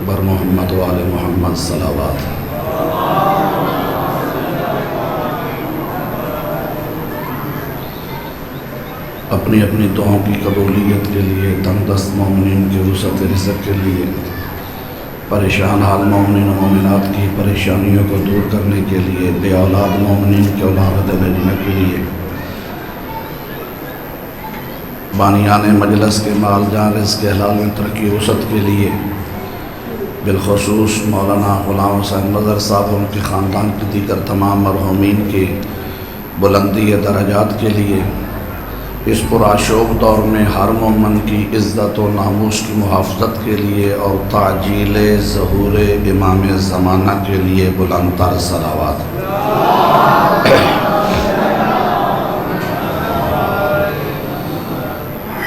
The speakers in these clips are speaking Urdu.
بر محمد و آل محمد صلوات۔ اپنی اپنی دعاؤں کی قبولیت کے لیے، تنگ دست مومنین کی وسعت رزق کے لیے، پریشان حال مومنین و مومنات کی پریشانیوں کو دور کرنے کے لیے، بے اولاد مومنین کے اولاد بھیجنے کے لیے، بانیان مجلس کے مال جان رزق کے حلال میں ترقی وسعت کے لیے، بالخصوص مولانا غلام حسین نظر صاحب ان کے خاندان کے دیگر تمام مرحومین کے بلندی درجات کے لیے، اس پرآشوب دور میں ہر مومن کی عزت و ناموس کی محافظت کے لیے اور تعجیل ظہور امام زمانہ کے لیے بلند تر صلوات۔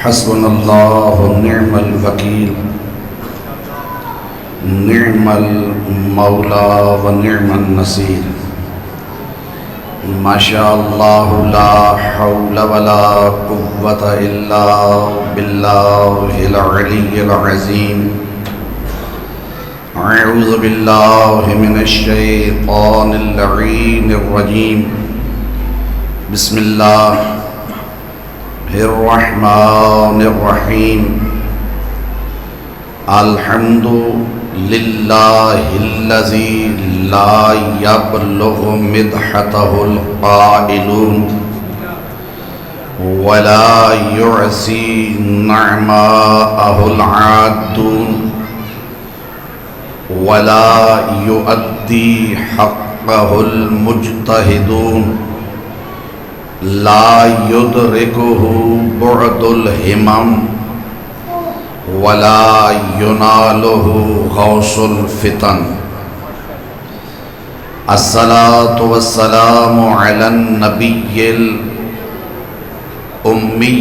حسبنا اللہ نعم الوکیل، نعم المولا و نعم النصیر، ما شاء اللہ لا حول ولا قوة الا باللہ العلی العظیم۔ اعوذ باللہ من الشیطان اللعین الرجیم، بسم اللہ الرحمن الرحیم، الحمد للہ الذی لا یبلغ مدحتہ القائلون ولا یعصی نعماءہ العادون ولا یؤدی حقہ المجتہدون، لا یدرکہ بعد الہمم ولا ینالہ غوث الفتن۔ الصلاة والسلام علی النبی الأمی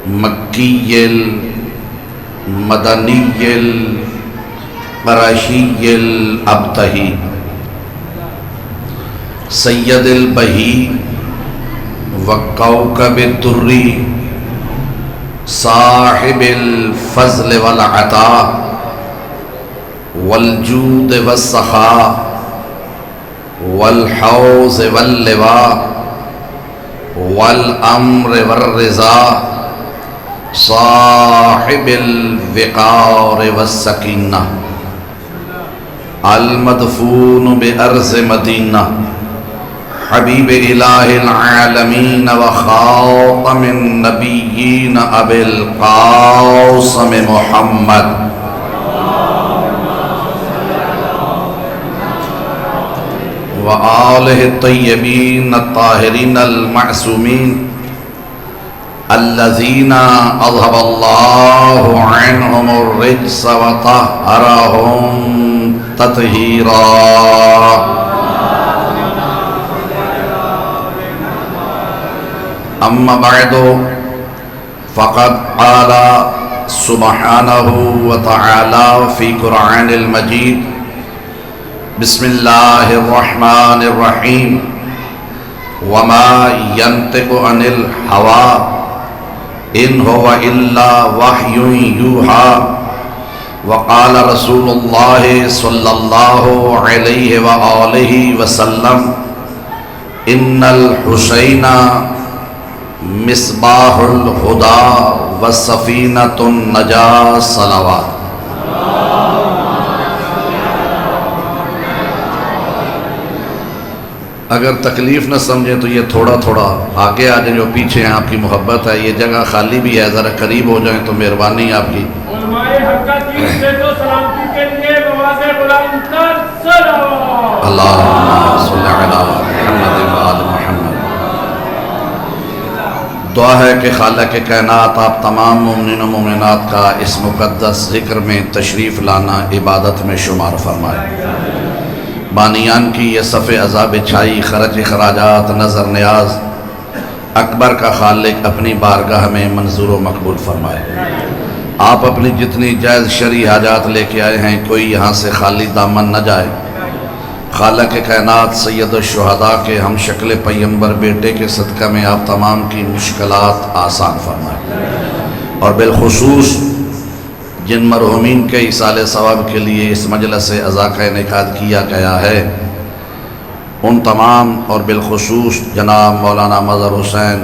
المکی المدنی القرشی الابتہی، سید البہی وکوکب الدری، صاحب الفضل والعطاء والجود والسخاء والحوض واللواء والامر والرضا، صاحب الوقار والسکینہ، المدفون بأرض مدینہ، حبیب الہ العالمین وخاتم النبیین ابی القاسم محمد، وآلہ الطیبین الطاہرین المعصومین الذین اذھب اللہ عنہم الرجس وطہرہم تطہیرا۔ اما بعد فقد قال سبحانہ وتعالی فی قرآن المجید، بسم اللہ الرحمن الرحیم، وما ینطق عن الہوی ان هو الا وحی یوحی، وقال رسول اللہ صلی اللہ علیہ وآلہ وسلم، ان الحسین مصباح الہدی وسفینۃ النجاۃ، صلوات۔ اگر تکلیف نہ سمجھیں تو یہ تھوڑا تھوڑا آگے آ جائیں، جو پیچھے ہیں آپ کی محبت ہے، یہ جگہ خالی بھی ہے، ذرا قریب ہو جائیں تو مہربانی آپ کی۔ اللہم صلی علی محمد وآل محمد۔ دعا ہے کہ خالق کائنات آپ تمام مومنین و مومنات کا اس مقدس ذکر میں تشریف لانا عبادت میں شمار فرمائے۔ بانیان کی یہ صف عذاب چھائی، خرچ خراجات، نظر نیاز اکبر کا خالق اپنی بارگاہ میں منظور و مقبول فرمائے۔ آپ اپنی جتنی جائز شرعی حاجات لے کے آئے ہیں، کوئی یہاں سے خالی دامن نہ جائے۔ خالق کائنات سید الشہداء کے ہم شکل پیمبر بیٹے کے صدقہ میں آپ تمام کی مشکلات آسان فرمائے، اور بالخصوص جن مرحومین کے ایصال ثواب کے لیے اس مجلس سے عزا کا انعقاد کیا گیا ہے، ان تمام اور بالخصوص جناب مولانا مظہر حسین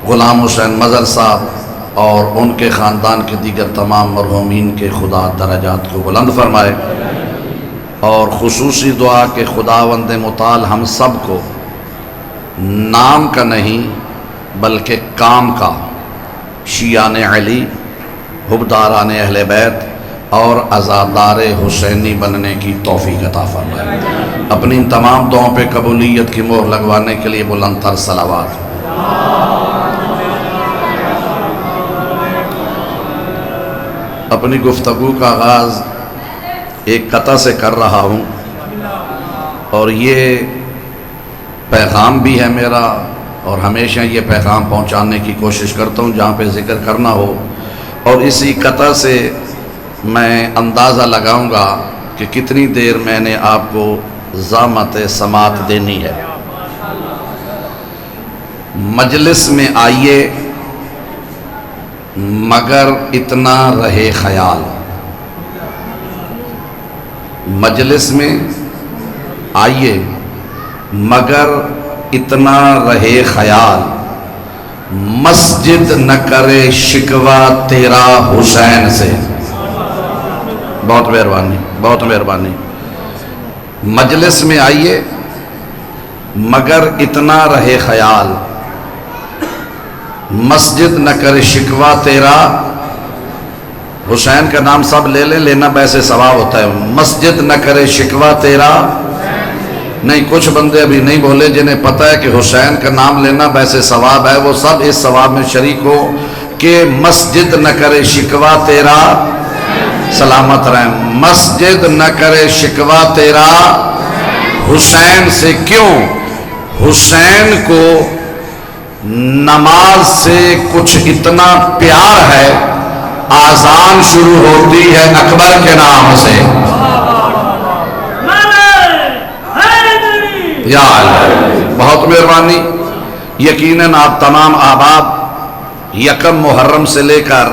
غلام حسین مظہر صاحب اور ان کے خاندان کے دیگر تمام مرحومین کے خدا درجات کو بلند فرمائے، اور خصوصی دعا کہ خداوند متعال ہم سب کو نام کا نہیں بلکہ کام کا شیعان علی، حبداران اہل بیت اور عزادار حسینی بننے کی توفیق عطا فرمائے۔ اپنی ان تمام دعاؤں پہ قبولیت کی مہر لگوانے کے لیے بلند تر صلوات۔ اپنی گفتگو کا آغاز ایک قطع سے کر رہا ہوں، اور یہ پیغام بھی ہے میرا، اور ہمیشہ یہ پیغام پہنچانے کی کوشش کرتا ہوں جہاں پہ ذکر کرنا ہو، اور اسی قطع سے میں اندازہ لگاؤں گا کہ کتنی دیر میں نے آپ کو ضامت سماعت دینی ہے۔ مجلس میں آئیے مگر اتنا رہے خیال، مجلس میں آئیے مگر اتنا رہے خیال، مسجد نہ کرے شکوہ تیرا حسین سے۔ بہت مہربانی، بہت مہربانی۔ مجلس میں آئیے مگر اتنا رہے خیال، مسجد نہ کرے شکوہ تیرا حسین کا نام سب لے لیں، لینا ویسے ثواب ہوتا ہے۔ مسجد نہ کرے شکوہ تیرا، نہیں کچھ بندے ابھی نہیں بولے جنہیں پتہ ہے کہ حسین کا نام لینا ویسے ثواب ہے، وہ سب اس ثواب میں شریک ہو کہ مسجد نہ کرے شکوہ تیرا، سلامت رہیں، مسجد نہ کرے شکوہ تیرا حسین سے۔ کیوں؟ حسین کو نماز سے کچھ اتنا پیار ہے، آذان شروع ہوتی ہے اکبر کے نام سے۔ یا اللہ، بہت مہربانی۔ یقیناً آپ تمام احباب یکم محرم سے لے کر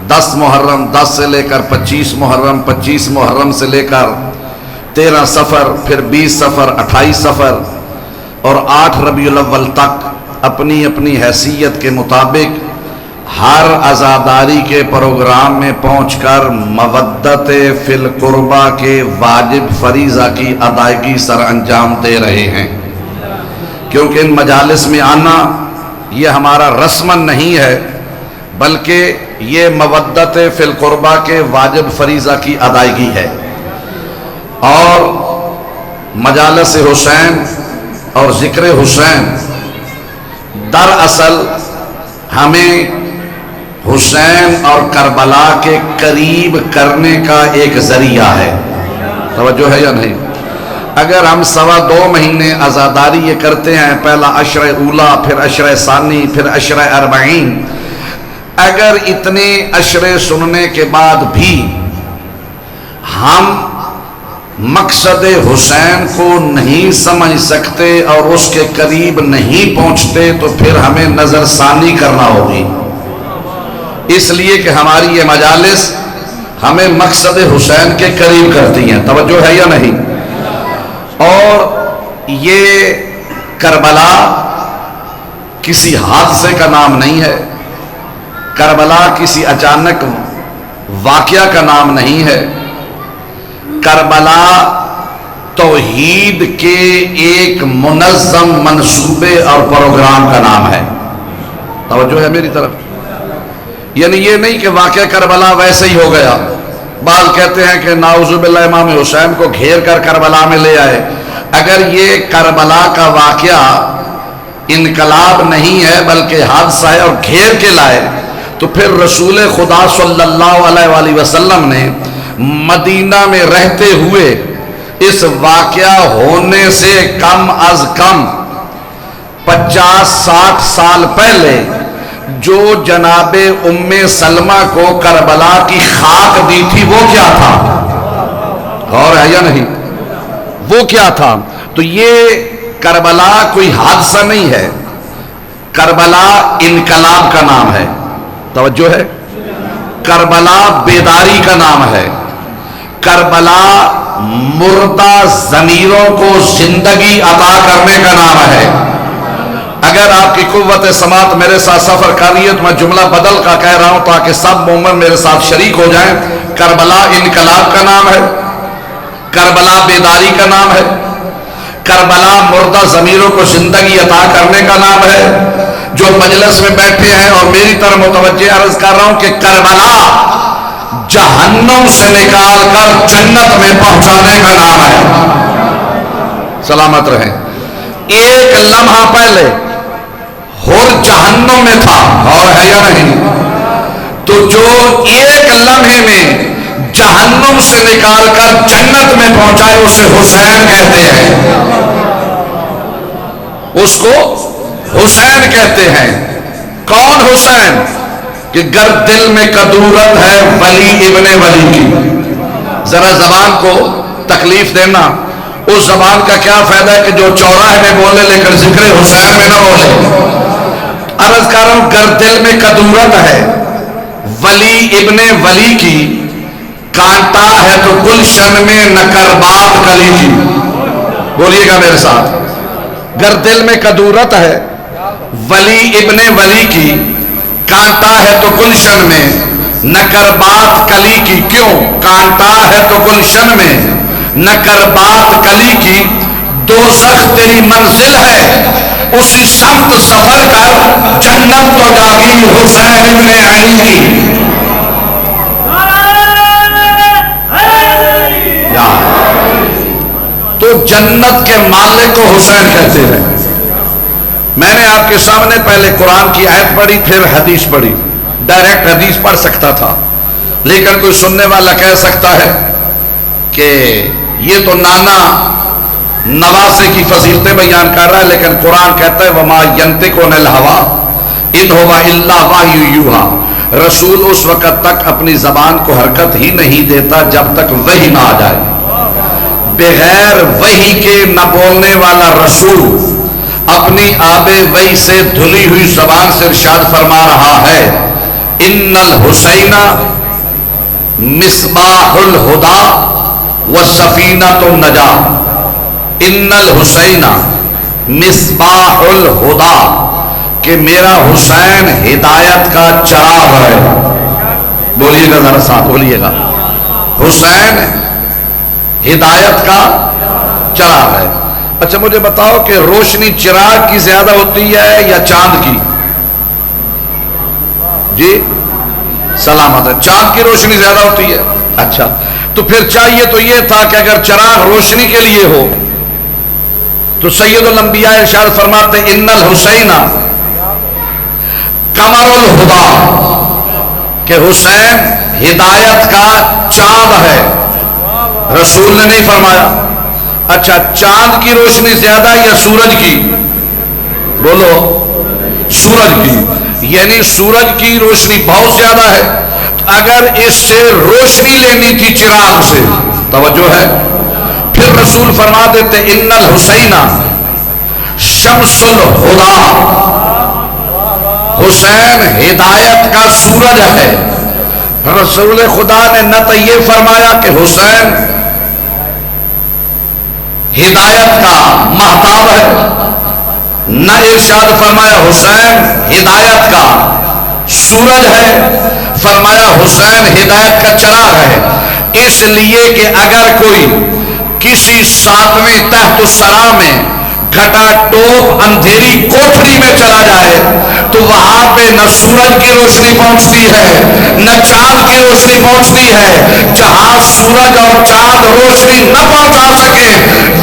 10 محرم، 10 سے لے کر 25 محرم، 25 محرم سے لے کر 13 صفر، پھر 20 صفر، 28 صفر اور 8 ربیع الاول تک اپنی اپنی حیثیت کے مطابق ہر عزاداری کے پروگرام میں پہنچ کر مودت فی القربہ کے واجب فریضہ کی ادائیگی سر انجام دے رہے ہیں، کیونکہ ان مجالس میں آنا یہ ہمارا رسماً نہیں ہے بلکہ یہ مودت فی القربہ کے واجب فریضہ کی ادائیگی ہے۔ اور مجالس حسین اور ذکر حسین دراصل ہمیں حسین اور کربلا کے قریب کرنے کا ایک ذریعہ ہے۔ توجہ ہے یا نہیں؟ اگر ہم 2.25 مہینے عزاداری یہ کرتے ہیں، پہلا عشر اولا، پھر عشر ثانی، پھر عشر 40، اگر اتنے عشرے سننے کے بعد بھی ہم مقصد حسین کو نہیں سمجھ سکتے اور اس کے قریب نہیں پہنچتے تو پھر ہمیں نظر ثانی کرنا ہوگی، اس لیے کہ ہماری یہ مجالس ہمیں مقصد حسین کے قریب کرتی ہیں۔ توجہ ہے یا نہیں؟ اور یہ کربلا کسی حادثے کا نام نہیں ہے، کربلا کسی اچانک واقعہ کا نام نہیں ہے، کربلا توحید کے ایک منظم منصوبے اور پروگرام کا نام ہے۔ توجہ ہے میری طرف؟ یعنی یہ نہیں کہ واقعہ کربلا ویسے ہی ہو گیا۔ بعض کہتے ہیں کہ نعوذ باللہ امام حسین کو گھیر کر کربلا میں لے آئے۔ اگر یہ کربلا کا واقعہ انقلاب نہیں ہے بلکہ حادثہ ہے اور گھیر کے لائے، تو پھر رسول خدا صلی اللہ علیہ وآلہ وسلم نے مدینہ میں رہتے ہوئے اس واقعہ ہونے سے کم از کم 50-60 سال پہلے جو جناب ام سلمہ کو کربلا کی خاک دی تھی وہ کیا تھا؟ غور ہے یا نہیں؟ وہ کیا تھا؟ تو یہ کربلا کوئی حادثہ نہیں ہے، کربلا انقلاب کا نام ہے۔ توجہ ہے؟ کربلا بیداری کا نام ہے، کربلا مردہ ضمیروں کو زندگی عطا کرنے کا نام ہے۔ اگر آپ کی قوت سماعت میرے ساتھ سفر کر رہی ہے تو میں جملہ بدل کا کہہ رہا ہوں تاکہ سب مومن میرے ساتھ شریک ہو جائیں۔ کربلا انقلاب کا نام ہے، کربلا بیداری کا نام ہے، کربلا مردہ ضمیروں کو زندگی عطا کرنے کا نام ہے۔ جو مجلس میں بیٹھے ہیں اور میری طرف متوجہ عرض کر رہا ہوں کہ کربلا جہنم سے نکال کر جنت میں پہنچانے کا نام ہے۔ سلامت رہیں۔ ایک لمحہ پہلے ہور جہنم میں تھا، اور ہے یا نہیں؟ تو جو ایک لمحے میں جہنم سے نکال کر جنت میں پہنچائے اسے حسین کہتے ہیں، اس کو حسین کہتے ہیں۔ کون حسین؟ کہ گر دل میں کدورت ہے ولی ابن ولی کی۔ ذرا زبان کو تکلیف دینا، اس زبان کا کیا فائدہ ہے کہ جو چوراہے میں بولے لیکن ذکر حسین میں نہ بولے۔ عرض کر رہا ہوں گر دل میں کدورت ہے ولی ابن ولی کی، کانٹا ہے تو گلشن میں نکربات کلی کی۔ بولیے گا میرے ساتھ، گر دل میں کدورت ہے ولی ابن ولی کی، کانٹا ہے تو گلشن میں نکربات کلی کی۔ کیوں؟ کانٹا ہے تو گلشن میں نکربات کلی کی، دوزخ تیری منزل ہے اسی سمت سفر کر، جنت تو جاگیر حسین ابن علی کی۔ تو جنت کے مالک کو حسین کہتے ہیں۔ میں نے آپ کے سامنے پہلے قرآن کی آیت پڑھی پھر حدیث پڑھی، ڈائریکٹ حدیث پڑھ سکتا تھا لیکن کوئی سننے والا کہہ سکتا ہے کہ یہ تو نانا نواسے کی فضیلتیں بیان کر رہا ہے، لیکن قرآن کہتا ہے وما ینطق عن الہوی ان ہوا الا وحی یوحی۔ رسول اس وقت تک اپنی زبان کو حرکت ہی نہیں دیتا جب تک وحی نہ آ جائے۔ بغیر وحی کے نہ بولنے والا رسول اپنی آب وحی سے دھلی ہوئی زبان سے ارشاد فرما رہا ہے ان الحسین مصباح الہدی والسفینۃ النجاۃ۔ ان الحسین مصباح الہدی، کہ میرا حسین ہدایت کا چراغ ہے۔ بولیے گا ذرا ساتھ بولیے گا، حسین ہدایت کا چراغ ہے۔ اچھا مجھے بتاؤ کہ روشنی چراغ کی زیادہ ہوتی ہے یا چاند کی؟ جی سلامت ہے، چاند کی روشنی زیادہ ہوتی ہے۔ اچھا تو پھر چاہیے تو یہ تھا کہ اگر چراغ روشنی کے لیے ہو تو سید الانبیاء ارشاد فرماتے ان الحسین قمر الہدی، کہ حسین ہدایت کا چاند ہے۔ رسول نے نہیں فرمایا۔ اچھا چاند کی روشنی زیادہ یا سورج کی؟ بولو، سورج کی، یعنی سورج کی روشنی بہت زیادہ ہے۔ اگر اس سے روشنی لینی تھی چراغ سے، توجہ ہے، پھر رسول فرما دیتے ان الحسین شمس الہدی، حسین ہدایت کا سورج ہے۔ رسول خدا نے نہ تو یہ فرمایا کہ حسین ہدایت کا مہتاب ہے، نہ ارشاد فرمایا حسین ہدایت کا سورج ہے، فرمایا حسین ہدایت کا چراغ ہے۔ اس لیے کہ اگر کوئی کسی ساتویں تحت الثری میں گھٹا ٹوپ اندھیری کوٹھری میں چلا جائے تو وہاں پہ نہ سورج کی روشنی پہنچتی ہے نہ چاند کی روشنی پہنچتی ہے۔ جہاں سورج اور چاند روشنی نہ پہنچا سکے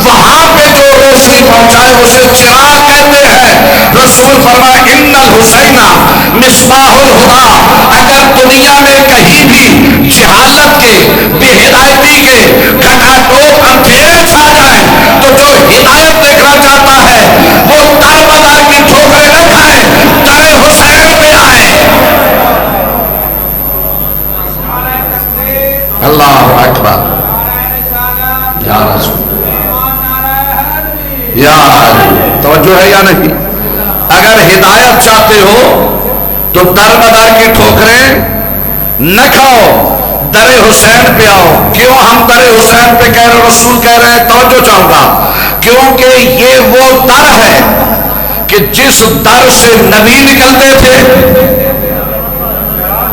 وہاں پہ جو روشنی پہنچائے اسے چراغ کہتے ہیں۔ رسول فرمایا ان الحسین مصباح الہدی۔ اگر دنیا میں کہیں بھی جہالت کے، بے ہدایتی کے گھٹا ٹوپ اندھیرے چھا جائیں تو جو ہدایت دیکھنا چاہتا ہے وہ در بدر کی ٹھوکریں نہ کھائے، در حسین پہ آئے۔ اللہ اکبر، یا رسول، یا توجہ ہے یا نہیں؟ اگر ہدایت چاہتے ہو تو در بدر کی ٹھوکریں نہ کھاؤ، در حسین پہ آؤ۔ کیوں ہم در حسین پہ کہہ رہے، رسول کہہ رہے ہیں؟ توجہ چاہوں گا، کیونکہ یہ وہ در ہے کہ جس در سے نبی نکلتے تھے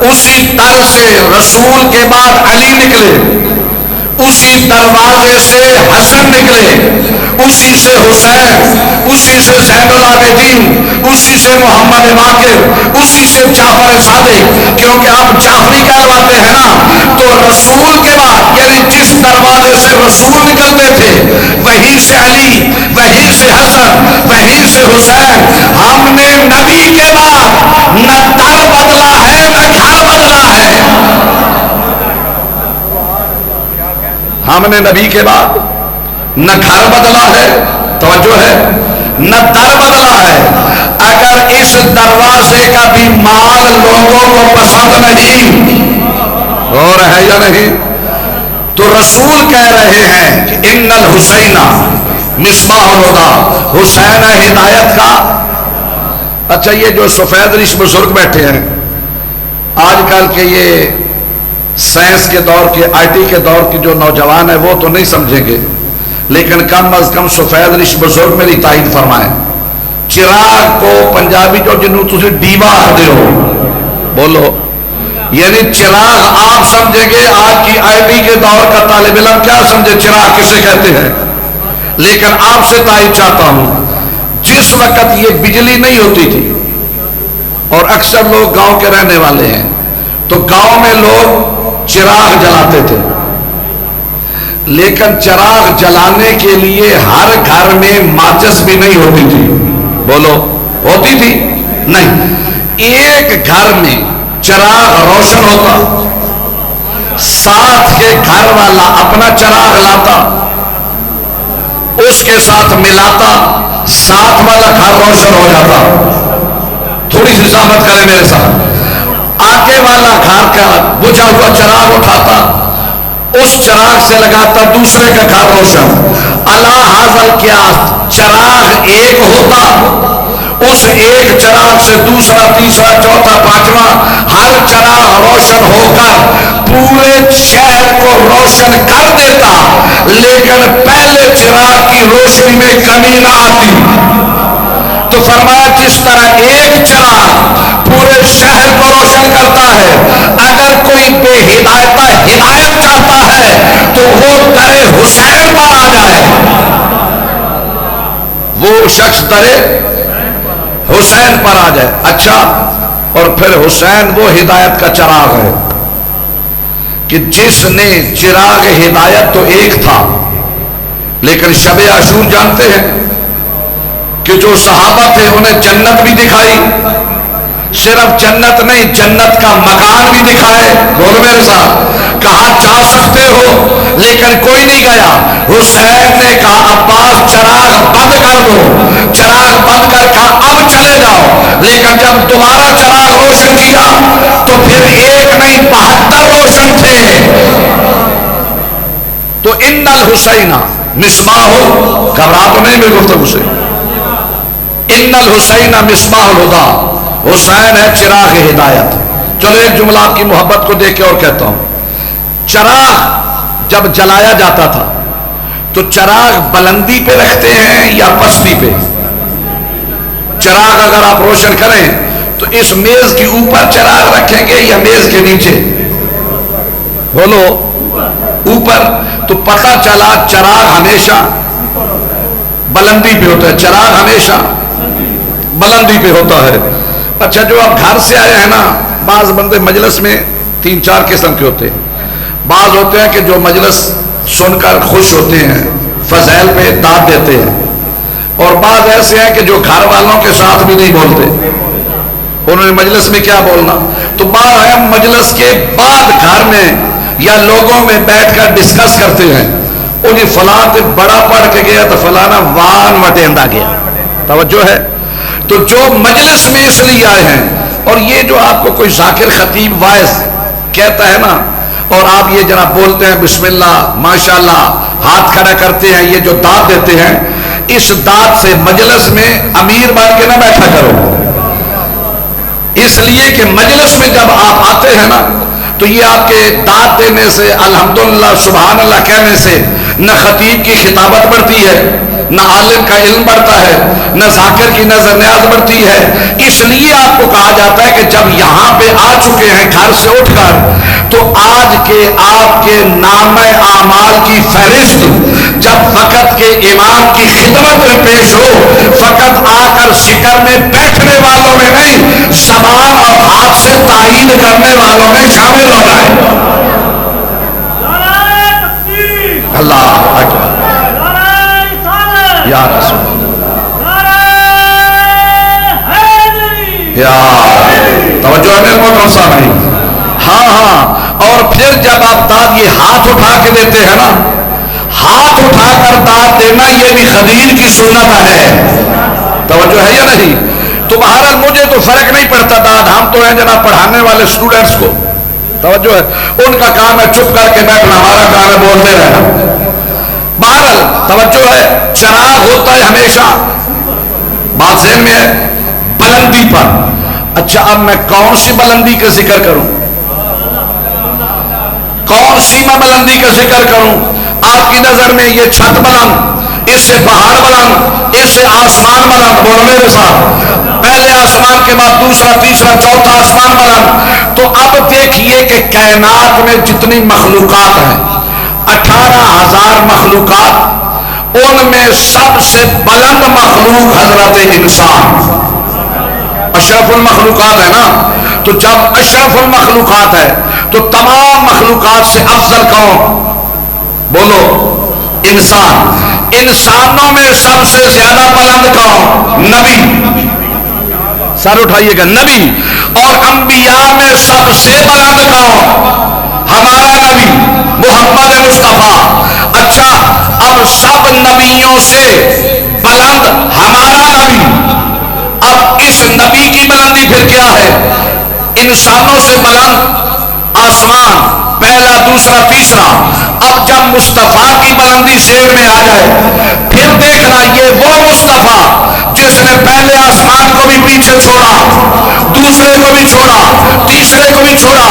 اسی در سے رسول کے بعد علی نکلے، اسی دروازے سے حسن نکلے، اسی سے حسین، اسی سے زین العابدین، اسی سے محمد باقر، اسی سے جعفر صادق۔ کیونکہ آپ جعفری کہلواتے ہیں نا، تو رسول کے بعد یعنی جس دروازے سے رسول نکلتے تھے وہیں سے علی، وہیں سے حسن، وہیں سے حسین۔ ہم نے نبی کے بعد نہ در بدلا ہے نہ گھر بدلا ہے۔ ہم نے نبی کے بعد نہ گھر بدلا ہے، توجہ ہے، نہ در بدلا ہے۔ اگر اس دروازے کا بھی مال لوگوں کو پسند نہیں، اور ہے یا نہیں، تو رسول کہہ رہے ہیں کہ ان الحسین مصباح الہدی، حسین ہے ہدایت کا۔ اچھا، یہ جو سفید ریش بزرگ بیٹھے ہیں آج کل کے، یہ سائنس کے دور کے، آئی ٹی کے دور کی جو نوجوان ہیں وہ تو نہیں سمجھیں گے، لیکن کم از کم سفید ریش بزرگ میری تائید فرمائیں۔ چراغ کو پنجابی جو جنوں تسی ڈیوا آتے ہو، بولو، یعنی چراغ آپ سمجھیں گے، آج کی آئی ٹی کے دور کا طالب علم کیا سمجھے چراغ کسے کہتے ہیں، لیکن آپ سے تائید چاہتا ہوں، جس وقت یہ بجلی نہیں ہوتی تھی اور اکثر لوگ گاؤں کے رہنے والے ہیں، تو گاؤں میں لوگ چراغ جلاتے تھے، لیکن چراغ جلانے کے لیے ہر گھر میں ماچس بھی نہیں ہوتی تھی، بولو ہوتی تھی؟ نہیں، ایک گھر میں چراغ روشن ہوتا، ساتھ کے گھر والا اپنا چراغ لاتا، اس کے ساتھ ملاتا، ساتھ والا گھر روشن ہو جاتا۔ تھوڑی سی ثابت کریں میرے ساتھ، آگے والا گھر کا بجھا ہوا چراغ اٹھاتا، اس چراغ سے لگاتا دوسرے کا گھر روشن۔ اللہ حاضر کیا چراغ ایک ہوتا، اس ایک چراغ سے دوسرا، تیسرا، چوتھا، پانچواں، ہر چراغ روشن ہو کر پورے شہر کو روشن کر دیتا، لیکن پہلے چراغ کی روشنی میں کمی نہ آتی۔ تو فرمایا جس طرح ایک چراغ پورے شہر کو روشن کرتا ہے، اگر کوئی بے ہدایت ہدایت چاہتا ہے تو وہ در حسین پر آ جائے، وہ شخص در حسین پر آ جائے۔ اچھا، اور پھر حسین وہ ہدایت کا چراغ ہے کہ جس نے چراغ ہدایت تو ایک تھا، لیکن شب عاشور جانتے ہیں کہ جو صحابہ تھے انہیں جنت بھی دکھائی، صرف جنت نہیں جنت کا مکان بھی دکھائے، بولو میرے ساتھ، کہا جا سکتے ہو، لیکن کوئی نہیں گیا۔ حسین نے کہا عباس چراغ بند کر دو، چراغ بند کر کہا اب چلے جاؤ، لیکن جب دوبارہ چراغ روشن کیا تو پھر ایک نہیں 72 روشن تھے۔ تو ان الحسین مصباح، گھبرا تو نہیں میری گفتگو سے، ان الحسین مصباح الہدی، حسین ہے چراغ ہدایت۔ چلو ایک جملہ آپ کی محبت کو دیکھ کے اور کہتا ہوں، چراغ جب جلایا جاتا تھا تو چراغ بلندی پہ رکھتے ہیں یا پستی پہ؟ چراغ اگر آپ روشن کریں تو اس میز کے اوپر چراغ رکھیں گے یا میز کے نیچے؟ بولو اوپر۔ تو پتہ چلا چراغ ہمیشہ بلندی پہ ہوتا ہے، چراغ ہمیشہ بلندی پہ ہوتا ہے۔ اچھا، جو آپ گھر سے آئے ہیں نا، بعض بندے مجلس میں 3-4 قسم کے ہوتے ہیں، بعض ہوتے ہیں کہ جو مجلس سن کر خوش ہوتے ہیں، فضائل پہ داد دیتے ہیں، اور بعض ایسے ہیں کہ جو گھر والوں کے ساتھ بھی نہیں بولتے، انہوں نے مجلس میں کیا بولنا۔ تو بعض ہیں مجلس کے بعد گھر میں یا لوگوں میں بیٹھ کر ڈسکس کرتے ہیں، انہیں فلاں تے بڑا پڑھ کے گیا تو فلانا وان وٹیندا گیا، توجہ ہے۔ تو جو مجلس میں اس لیے آئے ہیں، اور یہ جو آپ کو کوئی ذاکر خطیب وائز کہتا ہے نا، اور آپ یہ جناب بولتے ہیں بسم اللہ ماشاءاللہ، ہاتھ کھڑا کرتے ہیں، یہ جو داد دیتے ہیں، اس داد سے مجلس میں امیر بن کے نہ بیٹھا کرو، اس لیے کہ مجلس میں جب آپ آتے ہیں نا تو یہ آپ کے داد دینے سے، الحمدللہ سبحان اللہ کہنے سے نہ خطیب کی خطابت بڑھتی ہے، نہ عالم کا علم بڑھتا ہے، نہ ذاکر کی نظر نیاز بڑھتی ہے۔ اس لیے آپ کو کہا جاتا ہے کہ جب یہاں پہ آ چکے ہیں گھر سے اٹھ کر، تو آج کے آپ کے نام اعمال کی فہرست جب وقت کے امام کی خدمت میں پیش ہو، فقط آ کر سکر میں بیٹھنے والوں میں نہیں، زبان اور ہاتھ سے تائید کرنے والوں میں شامل ہونا ہے۔ اللہ اکبر، یا رسول یا توجہ ہے میرے محترم سامعین۔ ہاں، اور پھر جب آپ داد یہ ہاتھ اٹھا کے دیتے ہیں نا، ہاتھ اٹھا کر داد دینا یہ بھی خدیر کی سنت ہے۔ توجہ ہے یا نہیں؟ تو بہرحال مجھے تو فرق نہیں پڑتا داد، ہم تو ہیں جناب پڑھانے والے اسٹوڈنٹس کو، توجہ ہے، ان کا کام ہے چپ کر کے بیٹھنا، ہمارا کام ہے بولتے رہنا۔ بہرحال توجہ ہے، چراغ ہوتا ہے ہمیشہ، بات ذہن میں ہے، بلندی پر۔ اچھا اب میں کون سی بلندی کا ذکر کروں؟ کون سی میں بلندی کا ذکر کروں؟ آپ کی نظر میں یہ چھت بلند، اس سے پہاڑ بلند، اس سے آسمان بلند، بولو میرے ساتھ، پہلے آسمان کے بعد دوسرا، تیسرا، چوتھا آسمان بلند۔ تو اب دیکھیے کہ کائنات میں جتنی مخلوقات ہیں، 18,000 مخلوقات، ان میں سب سے بلند مخلوق حضرت انسان، اشرف المخلوقات ہے نا۔ تو جب اشرف المخلوقات ہے تو تمام مخلوقات سے افضل کون؟ بولو، انسان۔ انسانوں میں سب سے زیادہ بلند کون؟ نبی، سر اٹھائیے گا، نبی۔ اور انبیاء میں سب سے بلند کون؟ ہمارا نبی محمد مصطفیٰ۔ اچھا اب سب نبیوں سے بلند ہمارا نبی، اب اس نبی کی بلندی پھر کیا ہے؟ انسانوں سے بلند آسمان، پہلا، دوسرا، تیسرا۔ اب جب مصطفیٰ کی بلندی شیر میں آ جائے، پھر دیکھنا یہ وہ مصطفیٰ جس نے پہلے آسمان کو بھی پیچھے چھوڑا، دوسرے کو بھی چھوڑا، تیسرے کو بھی چھوڑا،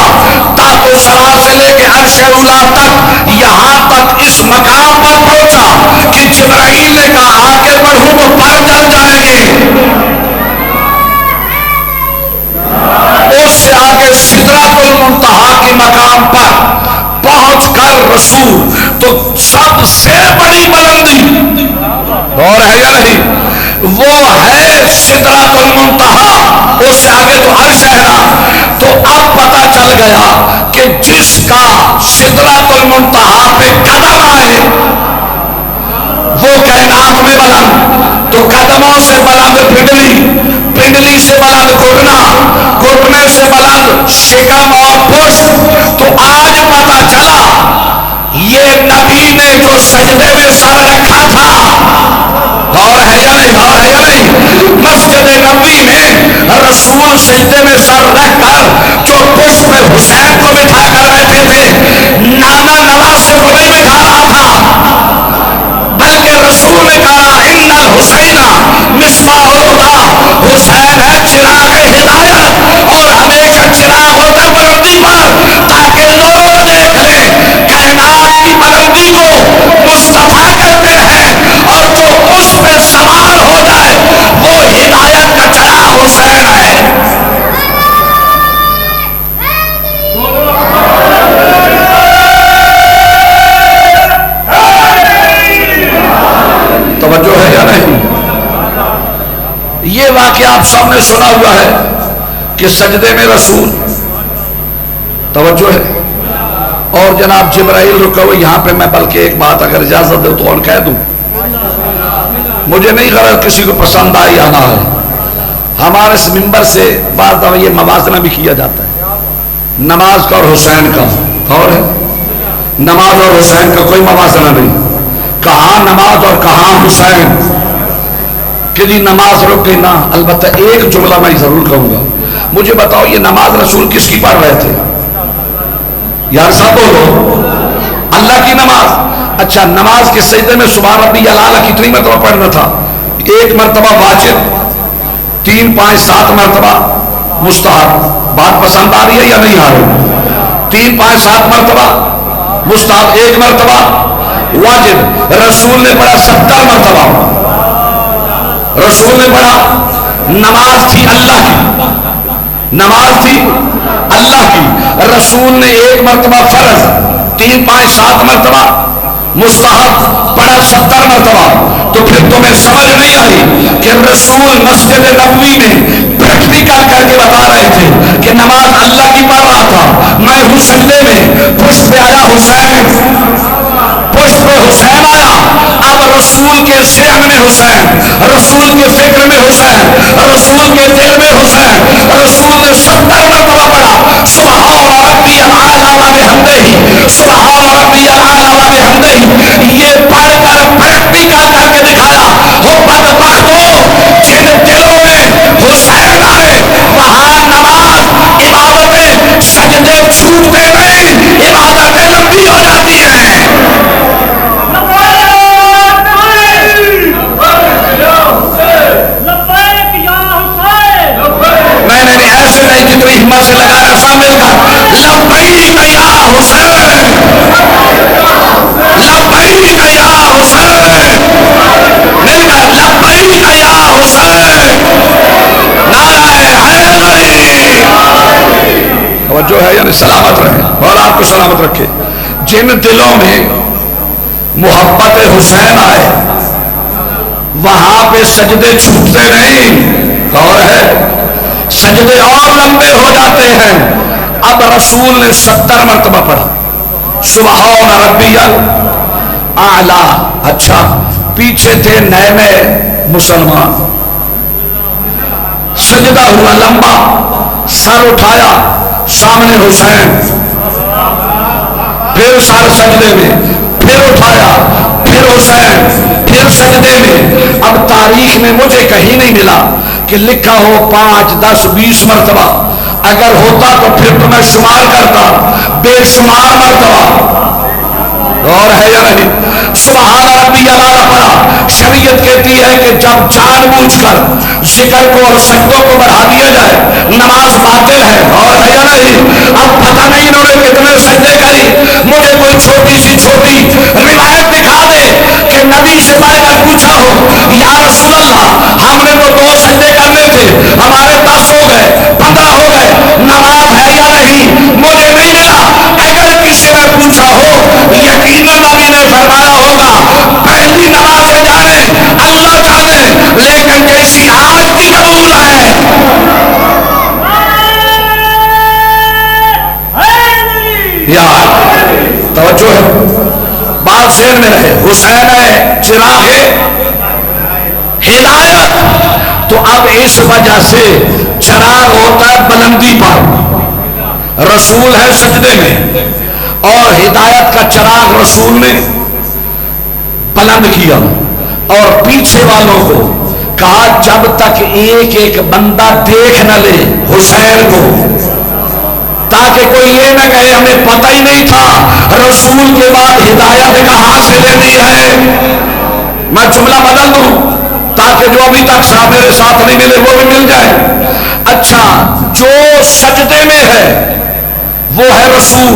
تحت و ثرا سے لے کے عرش اولا تک، یہاں تک اس مقام پر پہنچا کہ جبرائیل نے کہا آگے بڑھوں تو پر جل جائیں گے۔ اس سے آگے سدرۃ المنتہا کے مقام پر پہنچ کر رسول تو سب سے بڑی بلندی اور ہے یا نہیں؟ وہ ہے سدرۃ المنتہا، اس سے آگے تو عرش ہے نا۔ تو اب پتہ چل گیا کہ جس کا سدرۃ المنتہا پہ قدم آئے وہ کائنات میں بلند۔ تو قدموں سے بلند پنڈلی، پنڈلی سے بلند گھٹنا، گھٹنے سے بلند شکم اور پشت۔ تو آج پتہ چلا یہ نبی نے جو سجدے میں سر رکھا تھا، اور ہے یا نہیں، اور ہے یا نہیں، مسجد نبوی میں رسول سجدے میں سر رکھ کر جو پشت پہ حسین کو بٹھا کر بیٹھے تھے، نانا نواسے کو نہیں بٹھا رہا تھا، بلکہ رسول نے کہا ان الحسین مصباح الہدی، حسین ہے چراغ ہدایت، اور ہمیشہ چراغ ہوتا بلندی پر تاکہ لوگ دیکھ لیں کائنات کی بلندی کو مصطفیٰ کہتے ہیں، اور جو اس پہ سوار ہو جائے وہ ہدایت کا چراغ حسین ہے۔ توجہ ہے یا نہیں؟ یہ واقعہ آپ سب نے سنا ہوا ہے کہ سجدے میں رسول، توجہ ہے، اور جناب جبرائیل رکا ہوئے یہاں پہ۔ میں بلکہ ایک بات اگر اجازت دو تو اور کہہ دوں، مجھے نہیں غرض کسی کو پسند آئی یا نہ آئے، ہمارے اس منبر سے بعض دفعہ یہ موازنہ بھی کیا جاتا ہے نماز کا اور حسین کا، اور ہے نماز اور حسین کا کوئی موازنہ نہیں، کہاں نماز اور کہاں حسین، کہ جی نماز رک گئی نا۔ البتہ ایک جملہ میں ضرور کہوں گا، مجھے بتاؤ یہ نماز رسول کس کی پڑھ رہے تھے؟ یار سب بولو، اللہ کی نماز۔ اچھا نماز کے سجدے میں سبحان ربی الاعلیٰ کتنی مرتبہ پڑھنا تھا؟ ایک مرتبہ واجب، 3، 5، 7 مرتبہ مستحب۔ بات پسند آ رہی ہے یا نہیں آ رہی؟ 3 5 7 مرتبہ، مستحب 1 مرتبہ، واجب رسول نے پڑھا 70 مرتبہ. رسول نے پڑھا. نماز تھی اللہ کی، نماز تھی اللہ کی، رسول نے 1 مرتبہ فرض، 3 5 7 مرتبہ مستحب پڑھا 70 مرتبہ. تو پھر تمہیں سمجھ نہیں آئی کہ رسول مسجد نبوی میں پریکٹیکل کر کے بتا رہے تھے کہ نماز اللہ کی پڑھ رہا تھا، میں ہوں سجدے میں، پشت پہ آیا حسین، پشت پہ حسین آیا. اب رسول کے ذہن میں حسین، رسول کے فکر میں حسین، رسول کے دل میں حسین. رسول نے 70 مرتبہ پڑھا سبحان ربی الاعلی و بحمدہ، سبحان ربی الاعلی و بحمدہ. یہ پڑھ کر پریکٹیکل کر کے دکھایا. ہو بدبختو جن دلوں میں حسین آئے وہاں نماز عبادتیں سجدے چھوٹتے نہیں، عبادتیں لمبی ہو جاتی ہیں. میں نے ایسے نہیں جتنی ہمت سے لگایا سامنے لگا لبیک یا حسین، لبیک یا حسین، مل کر لبیک یا حسین، نعرہ حیدری. توجہ ہے یعنی سلامت رہے اور آپ کو سلامت رکھے. جن دلوں میں محبت حسین آئے وہاں پہ سجدے چھوٹتے نہیں، اور ہے سجدے اور لمبے ہو جاتے ہیں. اب رسول نے 70 مرتبہ پڑھا سبحان ربی الاعلی. اچھا پیچھے تھے نئے نئے مسلمان، سجدہ ہوا لمبا، سر اٹھایا سامنے حسین، پھر سر سجدے میں، پھر اٹھایا، پھر حسین، پھر سجدے میں. اب تاریخ میں مجھے کہیں نہیں ملا کہ لکھا ہو 5 10 20 مرتبہ. اگر ہوتا تو پھر تو میں شمار کرتا، بے شمار مرتبہ. اور ہے یا نہیں؟ سبحان ربی الاعلی پڑھا. شریعت کہتی ہے کہ جب جان بوجھ کر ذکر کو اور سجدوں کو بڑھا دیا جائے نماز باطل ہے. اور ہے یا نہیں؟ اب پتہ نہیں انہوں نے کتنے سجدے کری. مجھے کوئی چھوٹی سی چھوٹی روایت دکھا دے کہ نبی سے پڑھ کر پوچھا ہو یا رسول اللہ ہم نے تو 2 سجدے کرنے تھے، ہمارے 10 ہو گئے، 15 ہو گئے، نماز ہے یا نہیں؟ مجھے نہیں ملا. اگر کسی نے پوچھا ہو یقیناً نبی نے فرمایا ہوگا پہلی نماز میں جانے اللہ جانے، لیکن جیسی آج کی قبول ہے. یا توجہ ہے، بات ذہن میں رہے. حسین ہے چراغ ہدایت. تو اب اس وجہ سے چراغ ہوتا ہے بلندی پر، رسول ہے سجدے میں، اور ہدایت کا چراغ رسول نے بلند کیا. اور پیچھے والوں کو کہا جب تک ایک ایک بندہ دیکھ نہ لے حسین کو، تاکہ کوئی یہ نہ کہے ہمیں پتہ ہی نہیں تھا رسول کے بعد ہدایت کہاں سے دیتی ہے. میں جملہ بدل دوں تاکہ جو ابھی تک میرے ساتھ نہیں ملے وہ بھی مل جائے. اچھا جو سجدے میں ہے وہ ہے رسول،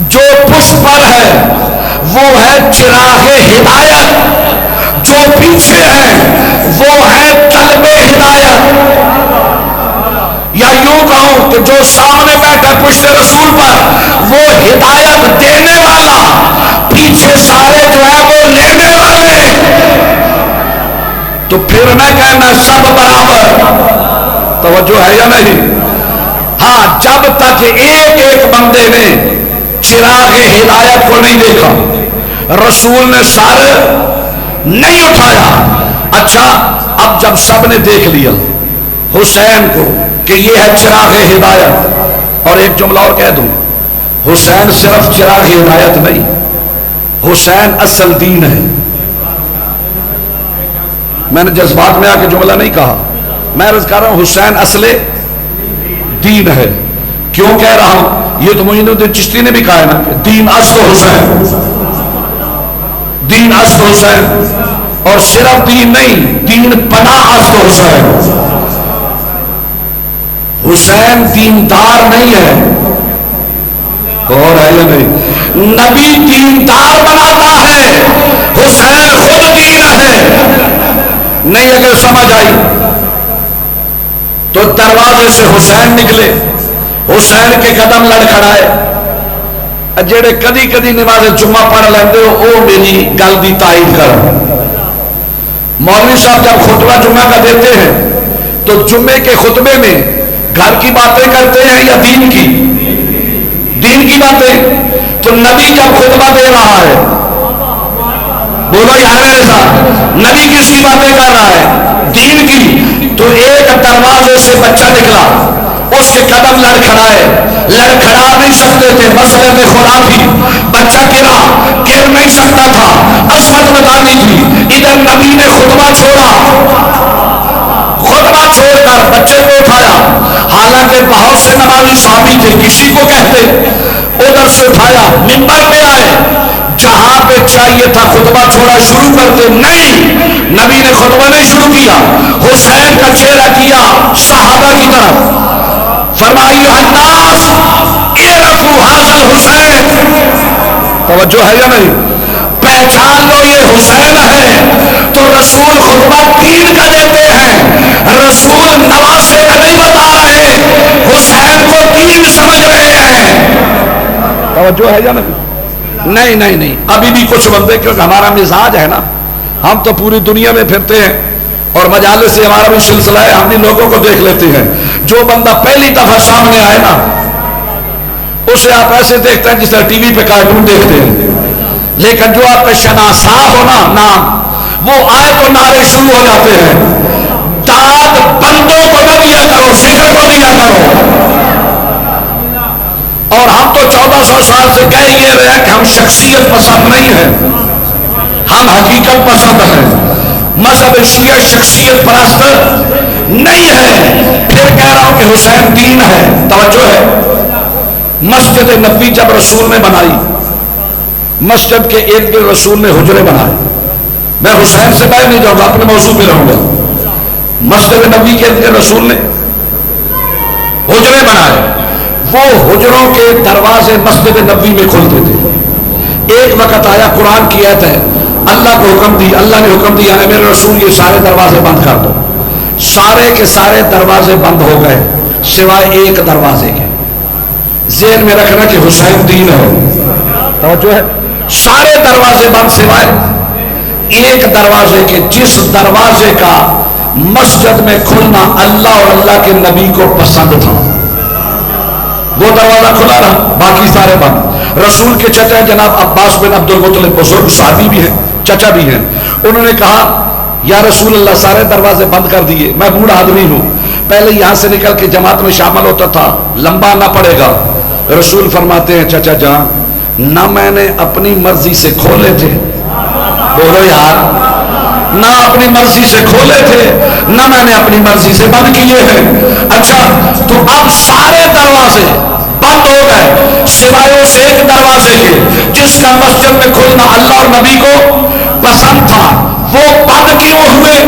جو پشت پر ہے وہ ہے چراغ ہدایت، جو پیچھے ہے وہ ہے طلب ہدایت. یا یوں کہوں کہ جو سامنے بیٹھا پشت رسول پر وہ ہدایت دینے والا، پیچھے سارے جو ہے وہ لینے والے. تو پھر میں کہنا سب برابر. توجہ ہے یا نہیں؟ ہاں جب تک ایک ایک بندے نے چراغ ہدایت کو نہیں دیکھا، رسول نے سر نہیں اٹھایا. اچھا اب جب سب نے دیکھ لیا حسین کو کہ یہ ہے چراغ ہدایت. اور ایک جملہ اور کہہ دوں، حسین صرف چراغ ہدایت نہیں، حسین اصل دین ہے. میں نے جذبات میں آ کے جملہ نہیں کہا، میں عرض کر رہا ہوں حسین اصل دین ہے. کیوں کہہ رہا ہوں؟ یہ تو معین الدین چشتی نے بھی کہا ہے نا کہ دین اصل حسین، دین اصل حسین. اور صرف دین نہیں، دین پناہ اصل حسین. حسین دیندار نہیں ہے، اور ہے یا نہیں؟ نبی دیندار بناتا ہے، حسین خود دین ہے۔ نہیں اگر سمجھ آئی تو دروازے سے حسین نکلے، حسین کے قدم لڑکھڑائے۔ جڑے کدی کدی نماز جمعہ پڑھ لیندے ہو او میری گل دی تائید کر۔ مولوی صاحب جب خطبہ جمعہ کا دیتے ہیں تو جمعے کے خطبے میں گھر کی باتیں کرتے ہیں یا دین کی؟ دین کی باتیں۔ تو نبی جب خطبہ دے رہا ہے، بولو یار میرے ساتھ، نبی کس کی باتیں کر رہا ہے؟ دین کی۔ تو ایک دروازے سے بچہ نکلا، اس کے قدم لڑکھڑائے، لڑکھڑا نہیں سکتے تھے، مسئلے میں خدا تھی، بچہ گرا، گر نہیں سکتا تھا، عصمت بتانی تھی۔ ادھر نبی نے خطبہ چھوڑا، خطبہ چھوڑ کر بچے کو اٹھایا، حالانکہ بہت سے نمازی صحابی تھے، کسی کو کہتے، ادھر سے اٹھایا، منبر پہ آئے، جہاں پہ چاہیے تھا خطبہ چھوڑا، شروع کرتے، نہیں، نبی نے خطبہ نہیں شروع کیا، حسین کا چہرہ کیا صحابہ کی طرف، فرمائی الناس اعرفوا ھذا الحسین۔ توجہ ہے یا نہیں؟ پہچان لو یہ حسین ہے۔ تو رسول خطبہ دین کا دیتے ہیں، رسول نواسے کا نہیں بتا رہے، حسین کو دین سمجھ رہے ہیں۔ توجہ ہے یا نہیں؟ نہیں نہیں نہیں، ابھی بھی کچھ بندے، کیونکہ ہمارا مزاج ہے نا، ہم تو پوری دنیا میں پھرتے ہیں اور مجالس سے ہمارا بھی سلسلہ ہے، ہم بھی لوگوں کو دیکھ لیتے ہیں۔ جو بندہ پہلی دفعہ سامنے آئے نا، اسے آپ ایسے دیکھتے ہیں جس طرح ٹی وی پہ کارٹون دیکھتے ہیں، لیکن جو آپ کا شناسا ہو نا نام، وہ آئے تو نعرے شروع ہو جاتے ہیں، داد بندوں کو نہ دیا کرو، ذکر کو دیا کرو۔ اور ہم تو 1400 سال سے کہہ یہ رہے ہیں کہ ہم شخصیت پسند نہیں ہیں، ہم حقیقت پسند ہیں۔ مذہب شیعہ شخصیت پرست نہیں ہے۔ پھر کہہ رہا ہوں کہ حسین دین ہے۔ توجہ ہے، مسجد نبوی جب رسول نے بنائی، مسجد کے ارد گرد رسول نے حجرے بنائے۔ میں حسین سے باہر نہیں جاؤں گا، اپنے موضوع پہ رہوں گا۔ مسجد نبوی کے ارد گرد رسول نے حجرے بنائے، وہ حجروں کے دروازے مسجد نبوی میں کھلتے تھے۔ ایک وقت آیا، قرآن کی آیت ہے، اللہ کو حکم دی، اللہ نے حکم دیا ہے میرے رسول یہ سارے دروازے بند کر دو۔ سارے کے سارے دروازے بند ہو گئے سوائے ایک دروازے کے۔ ذہن میں رکھنا کہ حسین دین ہے۔ توجہ ہے، سارے دروازے بند سوائے ایک دروازے کے، جس دروازے کا مسجد میں کھلنا اللہ اور اللہ کے نبی کو پسند تھا، وہ دروازہ کھلا رہا، باقی سارے بند۔ رسول کے چچا جناب عباس بن عبد المطلب، بزرگ صحابی بھی ہیں، چچا بھی ہیں، انہوں نے کہا یا رسول اللہ سارے دروازے بند کر دیے، میں بوڑھا آدمی ہوں، پہلے یہاں سے نکل کے جماعت میں شامل ہوتا تھا، لمبا نہ پڑے گا۔ رسول فرماتے ہیں چچا جان، نہ میں نے اپنی مرضی سے کھولے تھے، بولو یار، نہ اپنی مرضی سے کھولے تھے، نہ میں نے اپنی مرضی سے بند کیے ہیں۔ اچھا، تو اب سارے دروازے بند ہو گئے سوائے اس ایک دروازے کے جس کا مسجد میں کھلنا اللہ اور نبی کو پسند تھا۔ وہ بند کیوں ہوئے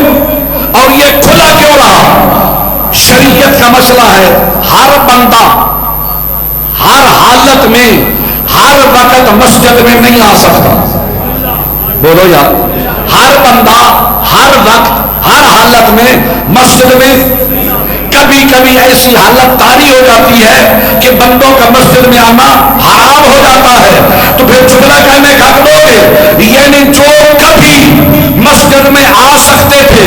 اور یہ کھلا کیوں رہا؟ شریعت کا مسئلہ ہے، ہر بندہ ہر حالت میں ہر وقت مسجد میں نہیں آ سکتا، بولو یار، ہر بندہ ہر وقت ہر حالت میں مسجد میں، کبھی کبھی ایسی حالت طاری ہو جاتی ہے کہ بندوں کا مسجد میں آنا حرام ہو جاتا ہے، تو پھر جملہ کہنے کا حق دو گے، یعنی جو کبھی مسجد میں آ سکتے تھے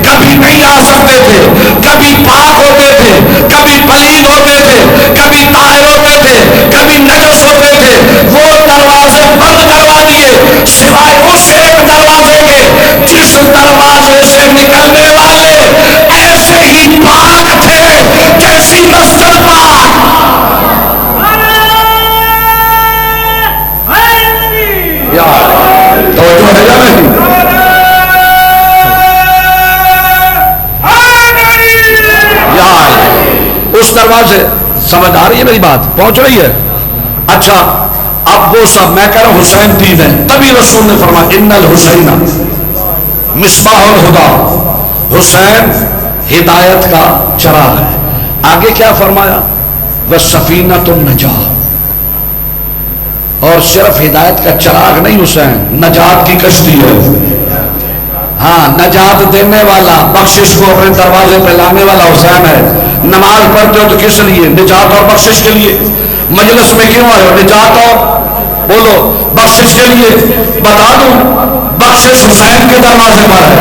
کبھی نہیں آ سکتے تھے، کبھی پاک ہوتے تھے کبھی پلید ہوتے تھے، کبھی طاہر ہوتے تھے کبھی نجس ہوتے تھے، وہ دروازے بند کروا دیے سوائے اس ایک دروازے کے جس دروازے سے نکلنے والے ایسے ہی پاک تھے جیسی مسجد پاک۔ توجہ ہے یا نہیں؟ اس دروازے، سمجھ آ رہی ہے میری بات، پہنچ رہی ہے؟ اچھا، اب وہ سب، میں کہہ رہا ہوں حسین دین ہے، تبھی رسول نے فرمایا ان الحسین مصباح الہدی، حسین ہدایت کا چراغ ہے۔ آگے کیا فرمایا؟ وَالسَّفِينَةُ النَّجَاةُ، اور صرف ہدایت کا چراغ نہیں حسین، نجات کی کشتی ہے. ہاں، نجات دینے والا، بخشش کو اپنے دروازے پہ لانے والا حسین ہے. نماز پڑھتے ہو تو کس لیے؟ نجات اور بخشش کے لیے. مجلس میں کیوں آئے ہو؟ نجات اور بولو بخشش کے لیے. بتا دوں، بخشش حسین کے دروازے پر ہے،